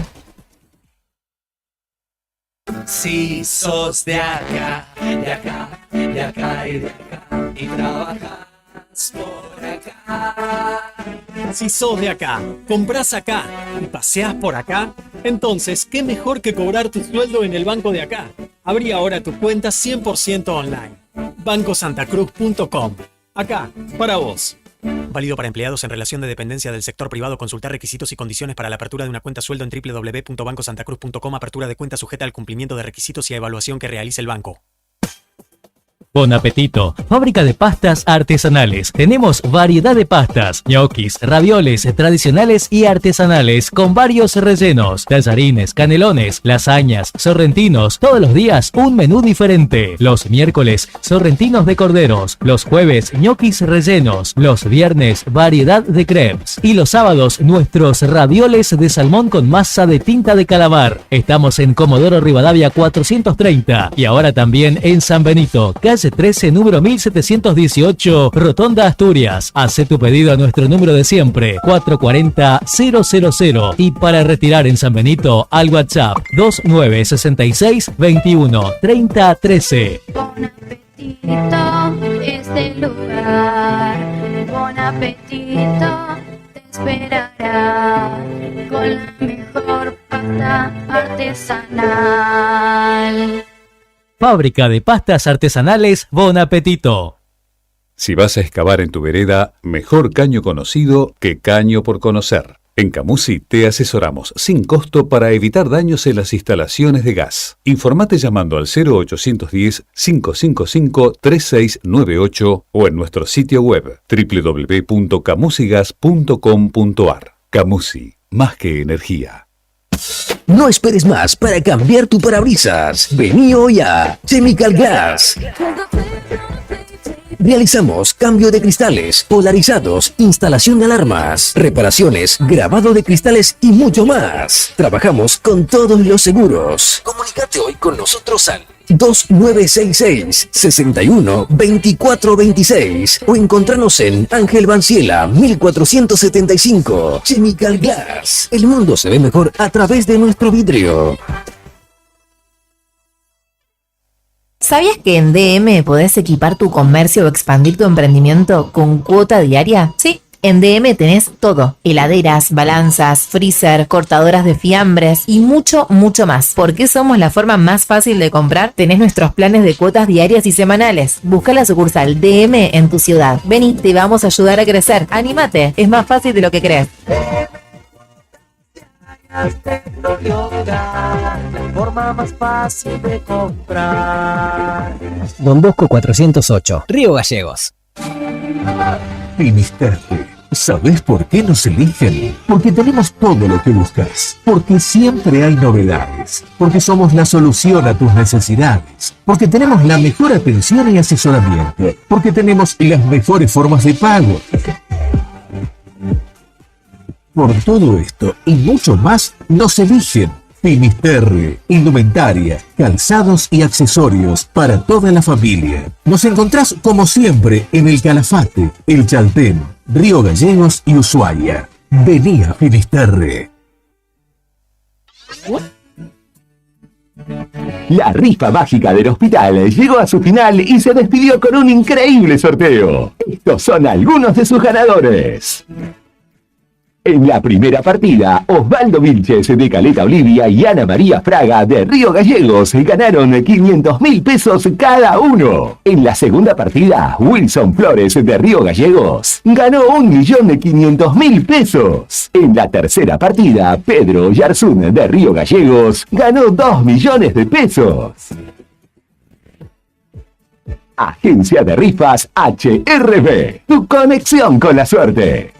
Si sos de acá, de acá, de acá y de acá, y trabajas por acá. Si sos de acá, compras acá y paseás por acá, entonces, ¿qué mejor que cobrar tu sueldo en el banco de acá? Abrí ahora tu cuenta 100% online. bancosantacruz.com. Acá, para vos. Válido para empleados en relación de dependencia del sector privado. Consultar requisitos y condiciones para la apertura de una cuenta sueldo en www.bancosantacruz.com. Apertura de cuenta sujeta al cumplimiento de requisitos y a evaluación que realice el banco. Bon apetito, fábrica de pastas artesanales. Tenemos variedad de pastas, ñoquis, ravioles tradicionales y artesanales con varios rellenos, tallarines, canelones, lasañas, sorrentinos. Todos los días un menú diferente. Los miércoles, sorrentinos de corderos. Los jueves, ñoquis rellenos. Los viernes, variedad de crepes. Y los sábados, nuestros ravioles de salmón con masa de tinta de calamar. Estamos en Comodoro Rivadavia 430 y ahora también en San Benito, calle 13, número 1718, Rotonda Asturias. Hace tu pedido a nuestro número de siempre, 440-000. Y para retirar en San Benito, al WhatsApp 2966 21 30 13. Bon apetito es el lugar, bon apetito te esperará con la mejor pasta artesanal. Fábrica de pastas artesanales Bon Apetito. Si vas a excavar en tu vereda, mejor caño conocido que caño por conocer. En Camusi te asesoramos sin costo para evitar daños en las instalaciones de gas. Informate llamando al 0810-555-3698 o en nuestro sitio web www.camusigas.com.ar. Camusi, más que energía. No esperes más para cambiar tu parabrisas. Vení hoy a Chemical Glass. Realizamos cambio de cristales, polarizados, instalación de alarmas, reparaciones, grabado de cristales y mucho más. Trabajamos con todos los seguros. Comunícate hoy con nosotros al 2966-61-2426 o encontranos en Ángel Banciela 1475. Chemical Glass. El mundo se ve mejor a través de nuestro vidrio. ¿Sabías que en DM podés equipar tu comercio o expandir tu emprendimiento con cuota diaria? Sí. En DM tenés todo: heladeras, balanzas, freezer, cortadoras de fiambres y mucho, mucho más. ¿Por qué somos la forma más fácil de comprar? Tenés nuestros planes de cuotas diarias y semanales. Busca la sucursal DM en tu ciudad. Vení, te vamos a ayudar a crecer. Anímate, es más fácil de lo que crees. La forma más fácil de comprar. Don Bosco 408, Río Gallegos. Finisterre. ¿Sabés por qué nos eligen? Porque tenemos todo lo que buscas. Porque siempre hay novedades. Porque somos la solución a tus necesidades. Porque tenemos la mejor atención y asesoramiento. Porque tenemos las mejores formas de pago. Por todo esto y mucho más, nos eligen. Finisterre, indumentaria, calzados y accesorios para toda la familia. Nos encontrás como siempre en el Calafate, el Chaltén, Río Gallegos y Ushuaia. Vení a Finisterre. La rifa mágica del hospital llegó a su final y se despidió con un increíble sorteo. Estos son algunos de sus ganadores. En la primera partida, Osvaldo Vilches de Caleta Olivia y Ana María Fraga de Río Gallegos ganaron 500.000 pesos cada uno. En la segunda partida, Wilson Flores de Río Gallegos ganó 1.500.000 pesos. En la tercera partida, Pedro Yarzún de Río Gallegos ganó 2 millones de pesos. Agencia de Rifas HRB, tu conexión con la suerte.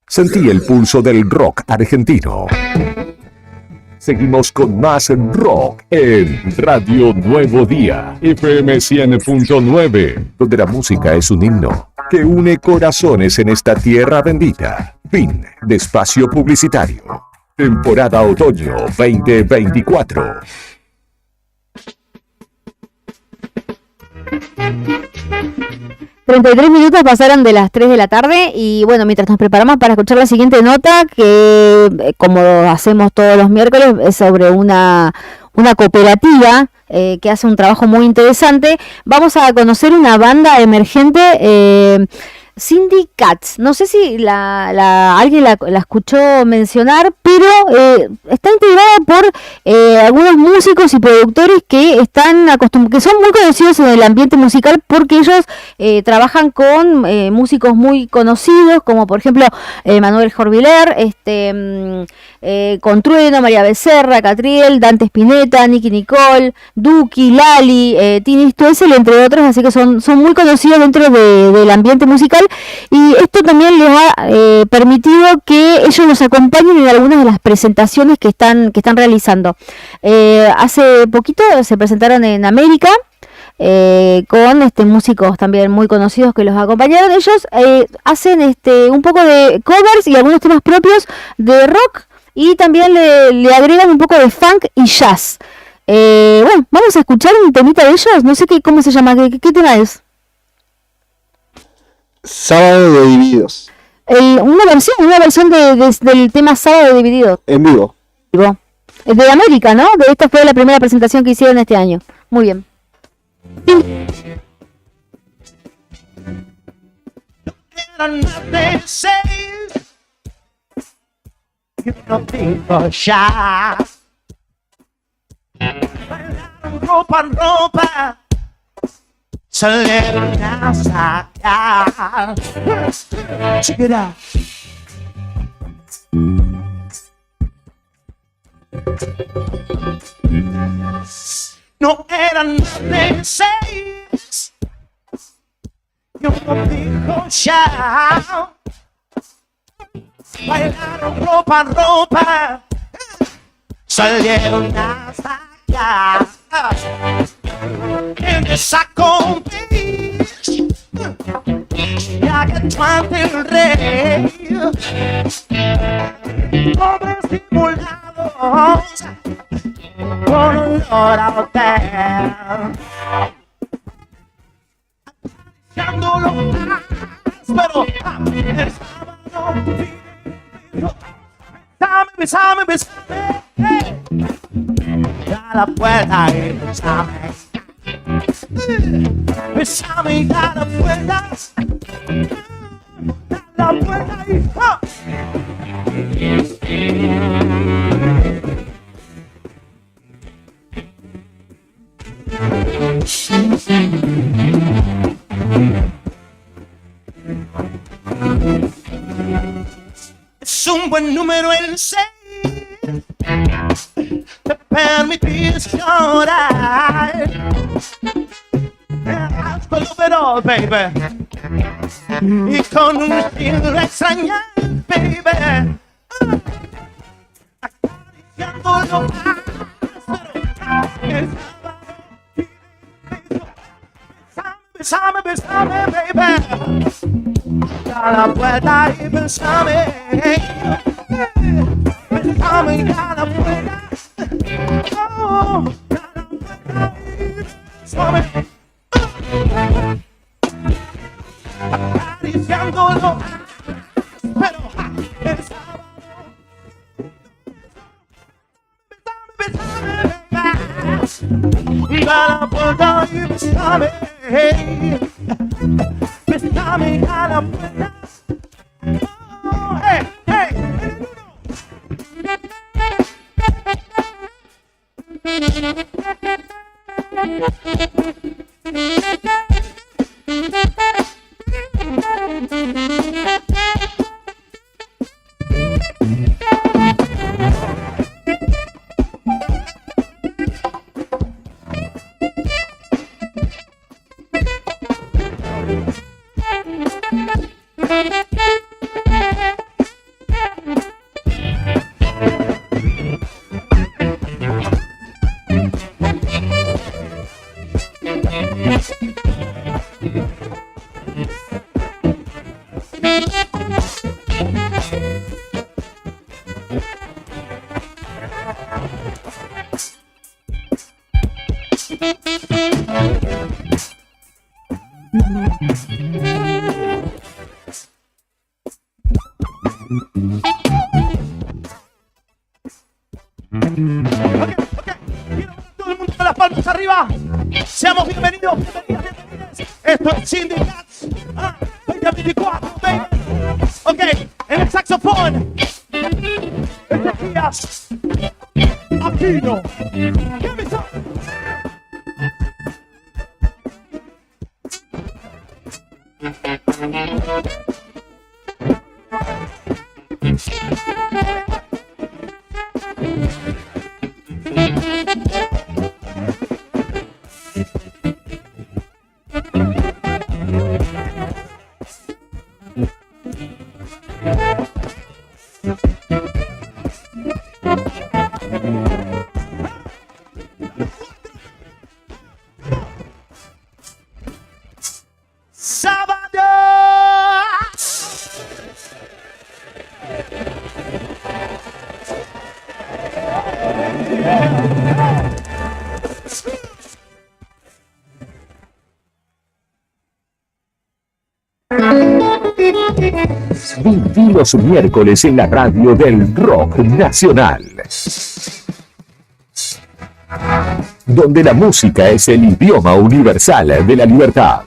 Sentí el pulso del rock argentino. Seguimos con más rock en Radio Nuevo Día, FM 100.9, donde la música es un himno que une corazones en esta tierra bendita. Fin de espacio publicitario. Temporada otoño 2024. ...33 pasaron de las 3 de la tarde y bueno, mientras nos preparamos para escuchar la siguiente nota, que como hacemos todos los miércoles, es sobre una cooperativa que hace un trabajo muy interesante. Vamos a conocer una banda emergente, Syndicats. No sé si alguien la escuchó mencionar, pero está integrada por algunos músicos y productores que que son muy conocidos en el ambiente musical, porque ellos trabajan con músicos muy conocidos, como por ejemplo Manuel Jorviler, con Trueno, María Becerra, Catriel, Dante Spinetta, Nicky Nicole, Duki, Lali, Tini Stoessel, entre otros, así que son muy conocidos dentro del ambiente musical, y esto también les ha permitido que ellos nos acompañen en algunas de las presentaciones que están realizando. Hace poquito se presentaron en América, con músicos también muy conocidos que los acompañaron. Ellos hacen un poco de covers y algunos temas propios de rock, y también le agregan un poco de funk y jazz. Bueno, vamos a escuchar un temita de ellos. No sé cómo se llama, qué tema es. Sábado de Divididos. Una versión del tema Sábado de Divididos. En vivo. De América, ¿no? Esta fue la primera presentación que hicieron este año. Muy bien. Ropa, salieron a sacar. Check it out. No eran de 6, yo no dijo ya. Bailaron ropa, salieron a sacar. En esa compis, ya que tuante el rey, hombres simulados con olor a hotel, acariciándolo más, pero el sábado besame, hey. Da la vuelta y besame y da la vuelta, y es un buen número el 6, te permitís llorar, haz lo pero, baby, y con un estilo extrañar, baby, acariciándolo más, pero besame, baby, da la vuelta y bésame. Bésame y da la vuelta. Oh, da la vuelta y bésame. Acariciándolo, pero el sábado. Bésame, da la vuelta y bésame. Bésame, da la vuelta. Oh, hey, hey, todo el mundo con las palmas arriba. Seamos bienvenidos, bienvenidas. Esto es Syndicats 2024, baby. Ok, en el saxofón, Ezequías Aquino. Give me some. Viví los miércoles en la radio del rock nacional, donde la música es el idioma universal de la libertad.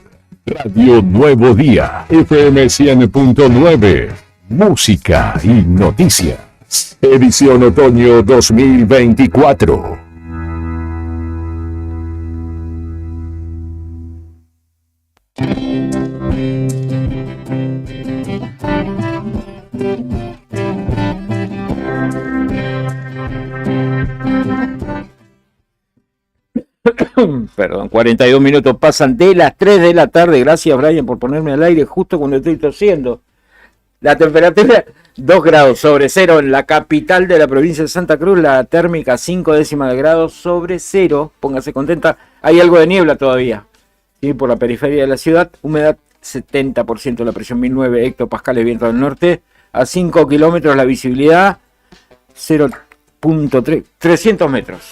Radio Nuevo Día, FM 100.9, música y noticias. Edición otoño 2024. Perdón, 42 minutos pasan de las 3 de la tarde. Gracias, Brian, por ponerme al aire justo cuando estoy tosiendo. La temperatura 2 grados sobre cero en la capital de la provincia de Santa Cruz. La térmica 5 décimas de grado sobre cero. Póngase contenta. Hay algo de niebla todavía, ¿sí? Por la periferia de la ciudad. Humedad 70%, la presión 1009 hectopascales, viento del norte. A 5 kilómetros la visibilidad 0.3, 300 metros.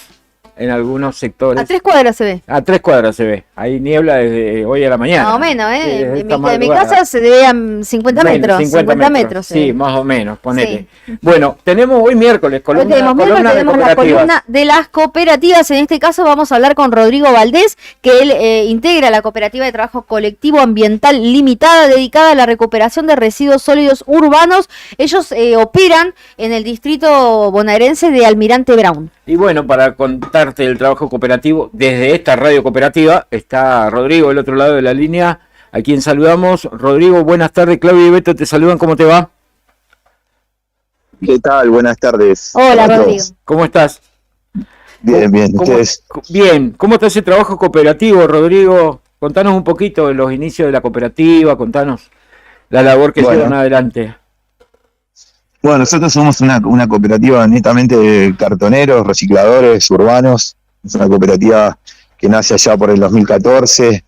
En algunos sectores. A 3 cuadras se ve. A 3 cuadras se ve. Hay niebla desde hoy a la mañana. Más o menos, ¿eh? Sí, En mi casa se ve a 50 metros. 50 metros. Sí, más o menos, ponete. Sí. Bueno, tenemos hoy miércoles tenemos la columna de las cooperativas. En este caso vamos a hablar con Rodrigo Valdés, que él integra la cooperativa de trabajo colectivo ambiental limitada dedicada a la recuperación de residuos sólidos urbanos. Ellos operan en el distrito bonaerense de Almirante Brown. Y bueno, para contarte el trabajo cooperativo, desde esta radio cooperativa, está Rodrigo del otro lado de la línea, a quien saludamos. Rodrigo, buenas tardes. Claudio y Beto te saludan, ¿cómo te va? ¿Qué tal? Buenas tardes. Hola, Rodrigo. ¿Cómo estás? Bien, bien. ¿Ustedes? Bien. ¿Cómo está ese trabajo cooperativo, Rodrigo? Contanos un poquito de los inicios de la cooperativa, contanos la labor que llevan adelante. Bueno, nosotros somos una cooperativa netamente de cartoneros, recicladores urbanos. Es una cooperativa que nace allá por el 2014.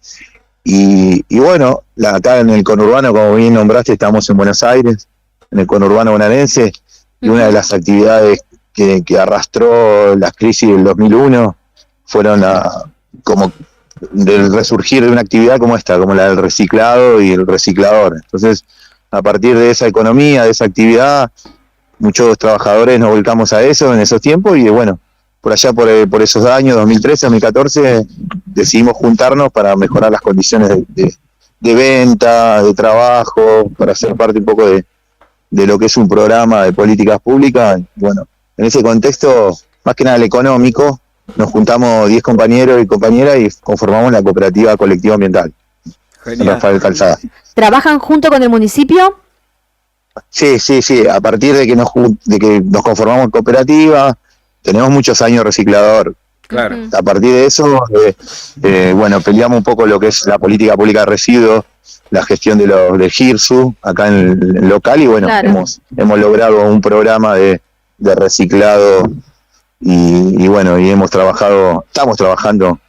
Y bueno, acá en el conurbano, como bien nombraste, estamos en Buenos Aires, en el conurbano bonaerense, y una de las actividades que arrastró las crisis del 2001 fueron como del resurgir de una actividad como esta, como la del reciclado y el reciclador. Entonces, a partir de esa economía, de esa actividad, muchos trabajadores nos volcamos a eso en esos tiempos y bueno, por allá por esos años, 2013, 2014, decidimos juntarnos para mejorar las condiciones de venta, de trabajo, para ser parte un poco de lo que es un programa de políticas públicas. Bueno, en ese contexto, más que nada el económico, nos juntamos 10 compañeros y compañeras y conformamos la cooperativa colectiva ambiental. Genial. Rafael Calzada. ¿Trabajan junto con el municipio? Sí, a partir de que nos conformamos en cooperativa, tenemos muchos años reciclador. Claro. A partir de eso, bueno, peleamos un poco lo que es la política pública de residuos, la gestión del GIRSU acá en el local y bueno, Claro. hemos logrado un programa de reciclado y bueno, y estamos trabajando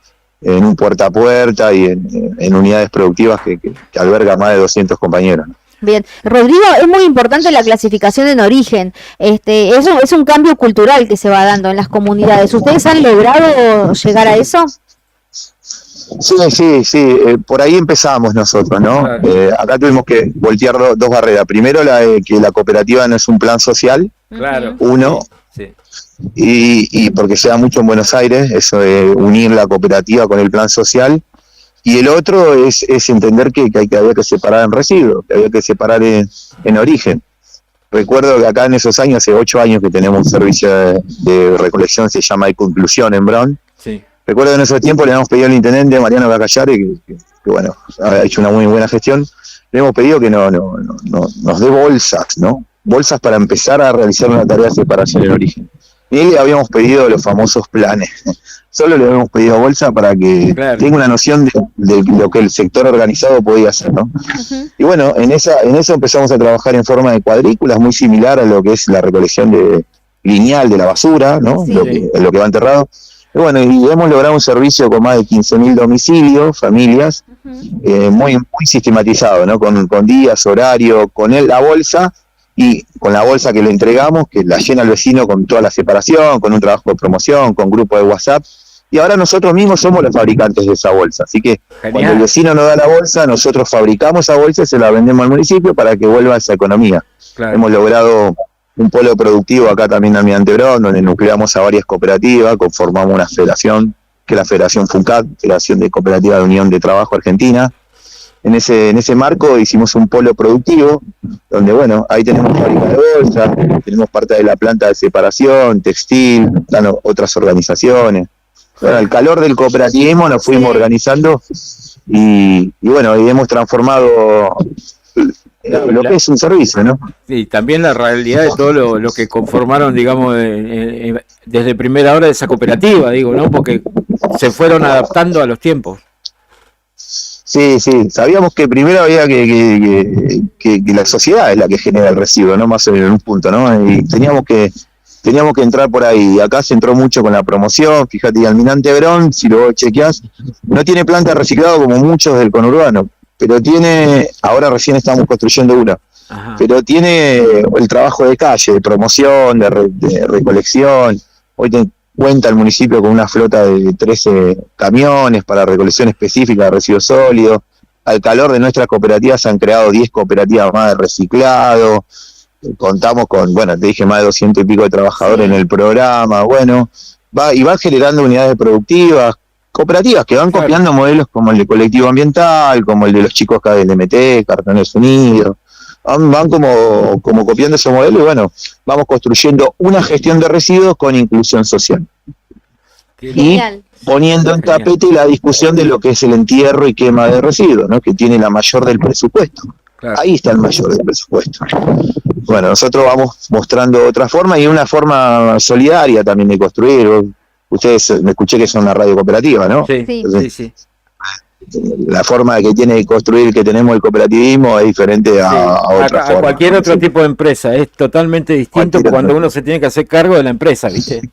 en un puerta a puerta y en unidades productivas que alberga más de 200 compañeros. Bien, Rodrigo, es muy importante la clasificación en origen. Eso es un cambio cultural que se va dando en las comunidades. ¿Ustedes han logrado llegar a eso? Sí, por ahí empezamos nosotros, ¿no? Acá tuvimos que voltear dos barreras. Primero, la de que la cooperativa no es un plan social, Claro. uno, Sí. y porque se da mucho en Buenos Aires, eso de unir la cooperativa con el plan social. Y el otro es entender que había que separar en residuos, que había que separar en origen. Recuerdo que acá en esos años, hace 8 años que tenemos un servicio de recolección, se llama Ecoinclusión en Bron. Sí. Recuerdo que en esos tiempos le habíamos pedido al intendente Mariano Bacallari, que bueno, ha hecho una muy buena gestión, le hemos pedido que nos dé bolsas, ¿no? Bolsas para empezar a realizar una tarea de separación en origen. Y le habíamos pedido los famosos planes. Solo le habíamos pedido bolsa para que tenga una noción de lo que el sector organizado podía hacer, ¿no? Y bueno, en eso empezamos a trabajar en forma de cuadrículas, muy similar a lo que es la recolección lineal de la basura, ¿no? Sí. Lo que va enterrado. Y bueno, y hemos logrado un servicio con más de 15.000 domicilios, familias, muy sistematizado, ¿no? Con días, horario, con la bolsa, y con la bolsa que le entregamos, que la llena el vecino con toda la separación, con un trabajo de promoción, con grupo de WhatsApp, y ahora nosotros mismos somos los fabricantes de esa bolsa, así que cuando el vecino nos da la bolsa, nosotros fabricamos esa bolsa y se la vendemos al municipio para que vuelva a esa economía. Claro. Hemos logrado un polo productivo acá también en Almirante Brown, donde nucleamos a varias cooperativas, conformamos una federación, que es la Federación FUNCAT, Federación de Cooperativas de Unión de Trabajo Argentina. En ese marco hicimos un polo productivo, donde bueno, ahí tenemos fábrica de bolsas, tenemos parte de la planta de separación, textil, otras organizaciones. Bueno, al calor del cooperativismo nos fuimos organizando y bueno, y hemos transformado lo que es un servicio, ¿no? Sí, también la realidad de todo lo que conformaron, digamos, desde primera hora de esa cooperativa, digo, ¿no? Porque se fueron adaptando a los tiempos. Sí, sabíamos que primero había que la sociedad es la que genera el residuo, ¿no? Más en un punto, ¿no? Y teníamos que entrar por ahí. Acá se entró mucho con la promoción. Fíjate, Almirante Brown, si lo chequeás, no tiene planta de reciclado como muchos del conurbano, pero ahora recién estamos construyendo una, pero tiene el trabajo de calle, de promoción, de recolección. Hoy cuenta el municipio con una flota de 13 camiones para recolección específica de residuos sólidos. Al calor de nuestras cooperativas se han creado 10 cooperativas más de reciclado. Contamos con, bueno, te dije, más de 200 y pico de trabajadores en el programa. Bueno, van generando unidades productivas, cooperativas que van copiando modelos como el de Colectivo Ambiental, como el de los chicos acá del MT, Cartones Unidos. Van como copiando ese modelo y bueno, vamos construyendo una gestión de residuos con inclusión social. Y poniendo en tapete la discusión de lo que es el entierro y quema de residuos, ¿no? Que tiene la mayor del presupuesto. Claro. Ahí está el mayor del presupuesto. Bueno, nosotros vamos mostrando otra forma y una forma solidaria también de construir. Ustedes, me escuché que son una radio cooperativa, ¿no? Sí. Entonces, sí. La forma que tiene de construir que tenemos el cooperativismo es diferente a otra forma. A cualquier otro tipo de empresa, es totalmente distinto cuando uno se tiene que hacer cargo de la empresa, ¿viste?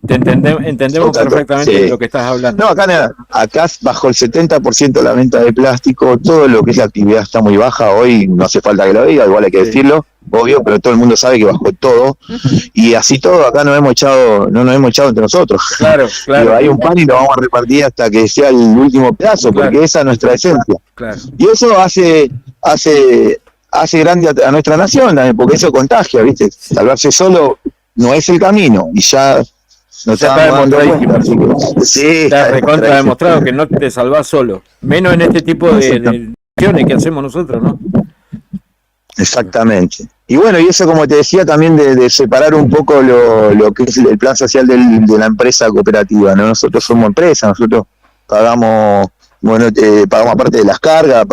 Entendemos perfectamente lo que estás hablando. No, acá bajo el 70% la venta de plástico, todo lo que es la actividad está muy baja. Hoy no hace falta que lo diga, igual hay que decirlo, obvio, pero todo el mundo sabe que bajó todo. Y así todo, acá no nos hemos echado entre nosotros. Claro. Pero hay un pan y lo vamos a repartir hasta que sea el último pedazo, porque esa es nuestra esencia. Claro. Y eso hace grande a nuestra nación también, porque eso contagia, ¿viste? Salvarse solo no es el camino, y ya no está demostrado. Sí, está recontra demostrado que no te salvás solo, menos en este tipo de acciones que hacemos nosotros, ¿no? Exactamente. Y bueno, y eso, como te decía, también de separar un poco lo que es el plan social de la empresa cooperativa, ¿no? Nosotros somos empresa, nosotros pagamos aparte de las cargas,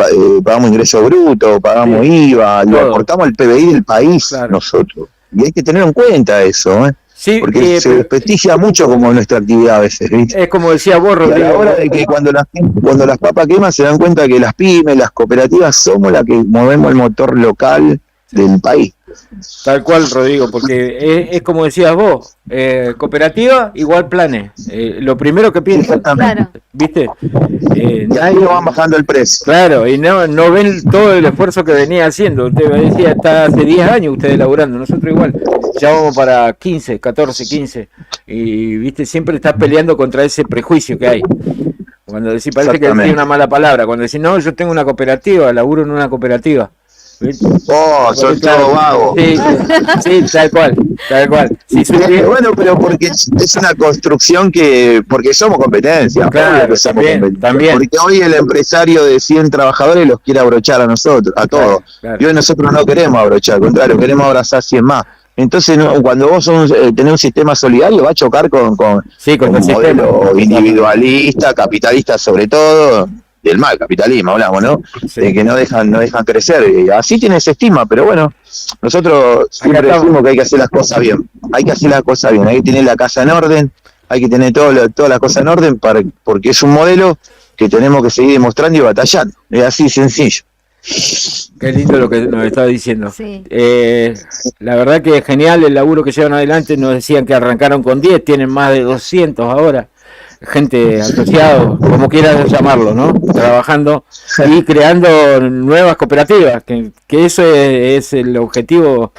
pagamos ingreso bruto, pagamos IVA, lo aportamos al PBI del país, nosotros. Y hay que tener en cuenta eso, Sí, porque se desprestigia mucho como nuestra actividad a veces, ¿viste? Es como decía vos, Rodrigo. Y a la hora de que cuando las papas queman se dan cuenta que las pymes, las cooperativas, somos las que movemos el motor local del país. Tal cual, Rodrigo, porque es como decías vos, cooperativa igual planes. Lo primero que piensan, ¿viste? Ahí lo van bajando el precio. Claro, y no ven todo el esfuerzo que venía haciendo. Usted me decía, está hace 10 años ustedes laburando, nosotros igual. Ya vamos para 15, 14, 15. Y, ¿viste? Siempre estás peleando contra ese prejuicio que hay. Cuando decís, parece que decís una mala palabra. Cuando decís, no, yo tengo una cooperativa, laburo en una cooperativa. Soy todo vago. Sí, tal cual. Sí, bueno, pero porque es una construcción porque somos competencia. Claro, también. Porque hoy el empresario de 100 trabajadores los quiere abrochar a nosotros, a todos. Claro. Y hoy nosotros no queremos abrochar, al contrario, queremos abrazar 100 más. Entonces, cuando vos tenés un sistema solidario, va a chocar con un modelo individualista, capitalista sobre todo, del mal capitalismo hablamos, ¿no? De que no dejan crecer. Y así tiene esa estima, pero bueno, nosotros siempre decimos que hay que hacer las cosas bien. Hay que tener la casa en orden, hay que tener todas las cosas en orden porque es un modelo que tenemos que seguir demostrando y batallando. Es así sencillo. Qué lindo lo que nos está diciendo. La verdad que es genial el laburo que llevan adelante. Nos decían que arrancaron con 10, tienen más de 200 ahora. Gente asociados, como quieras llamarlo, ¿no? Trabajando y creando nuevas cooperativas, que eso es el objetivo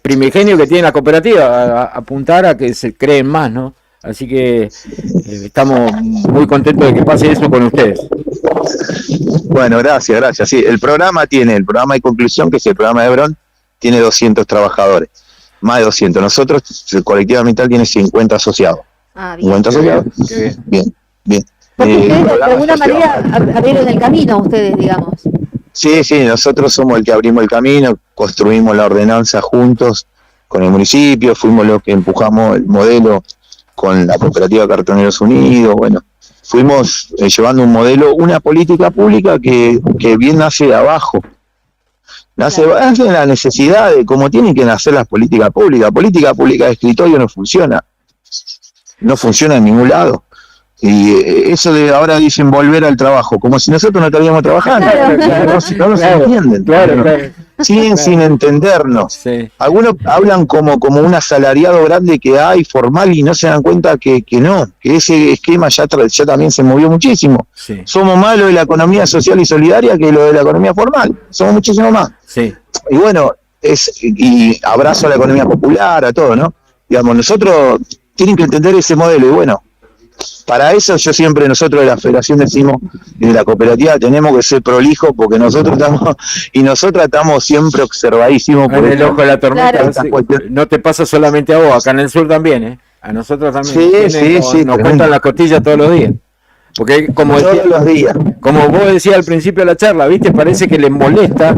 primigenio que tiene la cooperativa, apuntar a que se creen más, ¿no? Así que estamos muy contentos de que pase eso con ustedes. Bueno, gracias. Sí, el programa de conclusión, que es el programa de Hebrón, tiene 200 trabajadores, más de 200. Nosotros, el colectivo ambiental, tiene 50 asociados. Bien. 50 asociados. Bien. Porque ustedes de alguna manera abrieron el camino, ustedes, digamos. Sí, nosotros somos el que abrimos el camino, construimos la ordenanza juntos con el municipio, fuimos los que empujamos el modelo con la cooperativa Cartoneros Unidos, bueno, fuimos llevando un modelo, una política pública que bien nace de abajo, nace de la necesidad de cómo tienen que nacer las políticas públicas. Política pública de escritorio no funciona en ningún lado. Y eso de ahora dicen volver al trabajo, como si nosotros no estaríamos trabajando. No nos entienden. Claro. Siguen sin entendernos. Sí. Algunos hablan como un asalariado grande que hay, formal, y no se dan cuenta que no, que ese esquema ya también se movió muchísimo. Sí. Somos más lo de la economía social y solidaria que lo de la economía formal. Somos muchísimo más. Sí. Y bueno, y abrazo a la economía popular, a todo, ¿no? Digamos, nosotros tienen que entender ese modelo, y bueno, para eso nosotros de la Federación decimos, y de la cooperativa, tenemos que ser prolijos, porque nosotros estamos siempre observadísimos por el ojo de la tormenta. No te pasa solamente a vos, acá en el sur también, a nosotros también. Nos cuentan las costillas todos los días. Porque como vos decías al principio de la charla, ¿viste? Parece que les molesta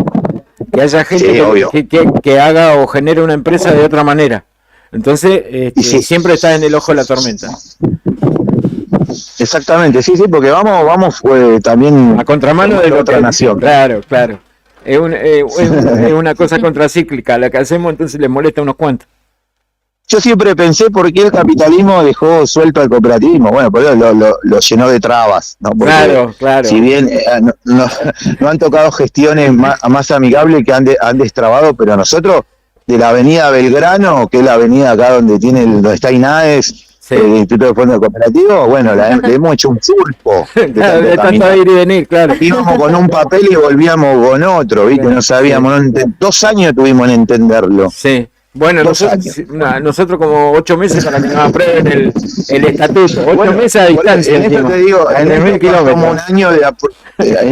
que haya gente que haga o genere una empresa de otra manera. Entonces, siempre está en el ojo de la tormenta. Exactamente, sí, porque vamos también a contramano de otra nación. Claro. Es una cosa contracíclica la que hacemos, entonces les molesta a unos cuantos. Yo siempre pensé por qué el capitalismo dejó suelto al cooperativismo. Bueno, por eso lo llenó de trabas, ¿no? Porque claro. Si bien no han tocado gestiones más amigables que han destrabado, pero nosotros de la avenida Belgrano, que es la avenida acá donde está INAES, el Instituto de Fondos Cooperativos, bueno, le hemos hecho un pulpo. De tanto ir y venir, claro. Íbamos con un papel y volvíamos con otro, ¿viste? No sabíamos, 2 años tuvimos en entenderlo. Sí. Bueno, nosotros como 8 meses para que nos aprueben el estatuto. 8 meses a distancia. En eso te digo, en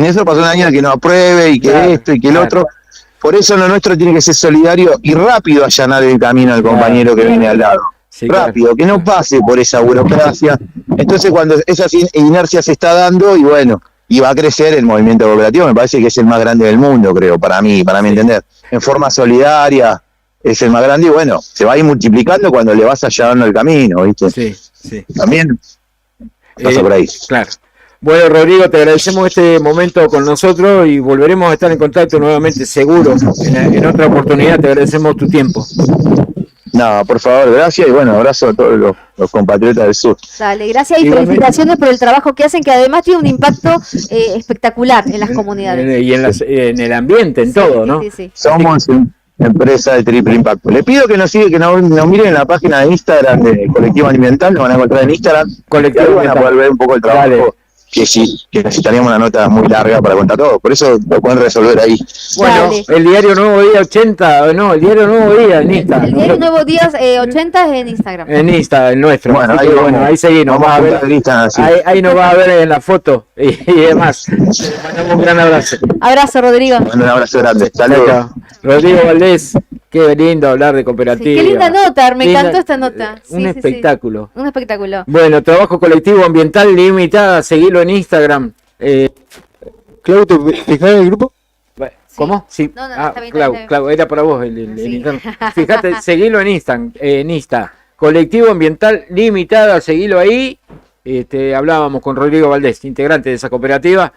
eso pasó un año de que nos apruebe y que esto y que el otro. Por eso lo nuestro tiene que ser solidario y rápido allanar el camino al compañero que viene al lado. Sí, rápido, que no pase por esa burocracia. Entonces cuando esa inercia se está dando y bueno, y va a crecer el movimiento cooperativo, me parece que es el más grande del mundo, creo, para mí entender. En forma solidaria es el más grande y bueno, se va a ir multiplicando cuando le vas allanando el camino, ¿viste? Sí. También pasa por ahí. Claro. Bueno, Rodrigo, te agradecemos este momento con nosotros y volveremos a estar en contacto nuevamente, seguro. En otra oportunidad te agradecemos tu tiempo. No, por favor, gracias y bueno, abrazo a todos los compatriotas del sur. Dale, gracias y felicitaciones por el trabajo que hacen, que además tiene un impacto espectacular en las comunidades. Y en el ambiente, en todo, ¿no? Sí. Somos empresa de triple impacto. Le pido que nos miren en la página de Instagram de Colectivo Ambiental, nos van a encontrar en Instagram. Colectivo van a poder ver un poco el trabajo. Dale. Que necesitaríamos una nota muy larga para contar todo, por eso lo pueden resolver ahí. Bueno, el diario Nuevo Día 80, no, el diario Nuevo Día en Instagram. El diario Nuevo Días 80 es en Instagram. En Insta, el nuestro. Bueno, ahí seguimos. Vamos a ver ahí nos va a ver en la foto y demás. Te mandamos un gran abrazo. Abrazo, Rodrigo. Un abrazo grande. Hasta luego. Rodrigo Valdés, qué lindo hablar de cooperativa. Qué linda nota, me encantó esta nota. Un espectáculo. Un espectáculo. Bueno, Trabajo Colectivo Ambiental Limitada, seguilo en Instagram. Clau, ¿te fijás en el grupo? ¿Cómo? Sí. No, está bien, Clau, era para vos el interno. Fíjate, seguilo en Insta. Colectivo Ambiental Limitada, seguilo ahí. Hablábamos con Rodrigo Valdés, integrante de esa cooperativa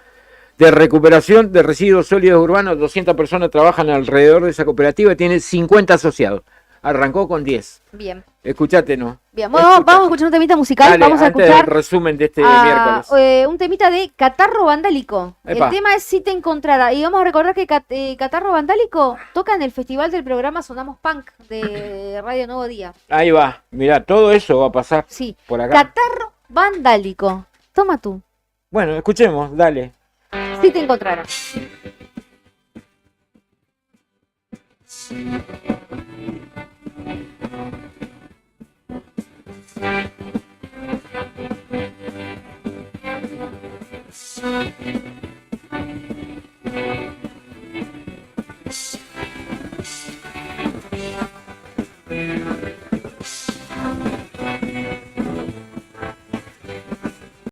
de recuperación de residuos sólidos urbanos. 200 personas trabajan alrededor de esa cooperativa y tiene 50 asociados. Arrancó con 10. Bien. Escuchate, ¿no? Bien, bueno, vamos a escuchar un temita musical. Dale, vamos a antes escuchar del resumen de este miércoles. un temita de Catarro Vandálico. Epa. El tema es Si te encontrara. Y vamos a recordar que Catarro Vandálico toca en el festival del programa Sonamos Punk de Radio Nuevo Día. Ahí va. Mirá, todo eso va a pasar por acá. Catarro Vandálico. Toma tú. Bueno, escuchemos, dale. Si te encontrara.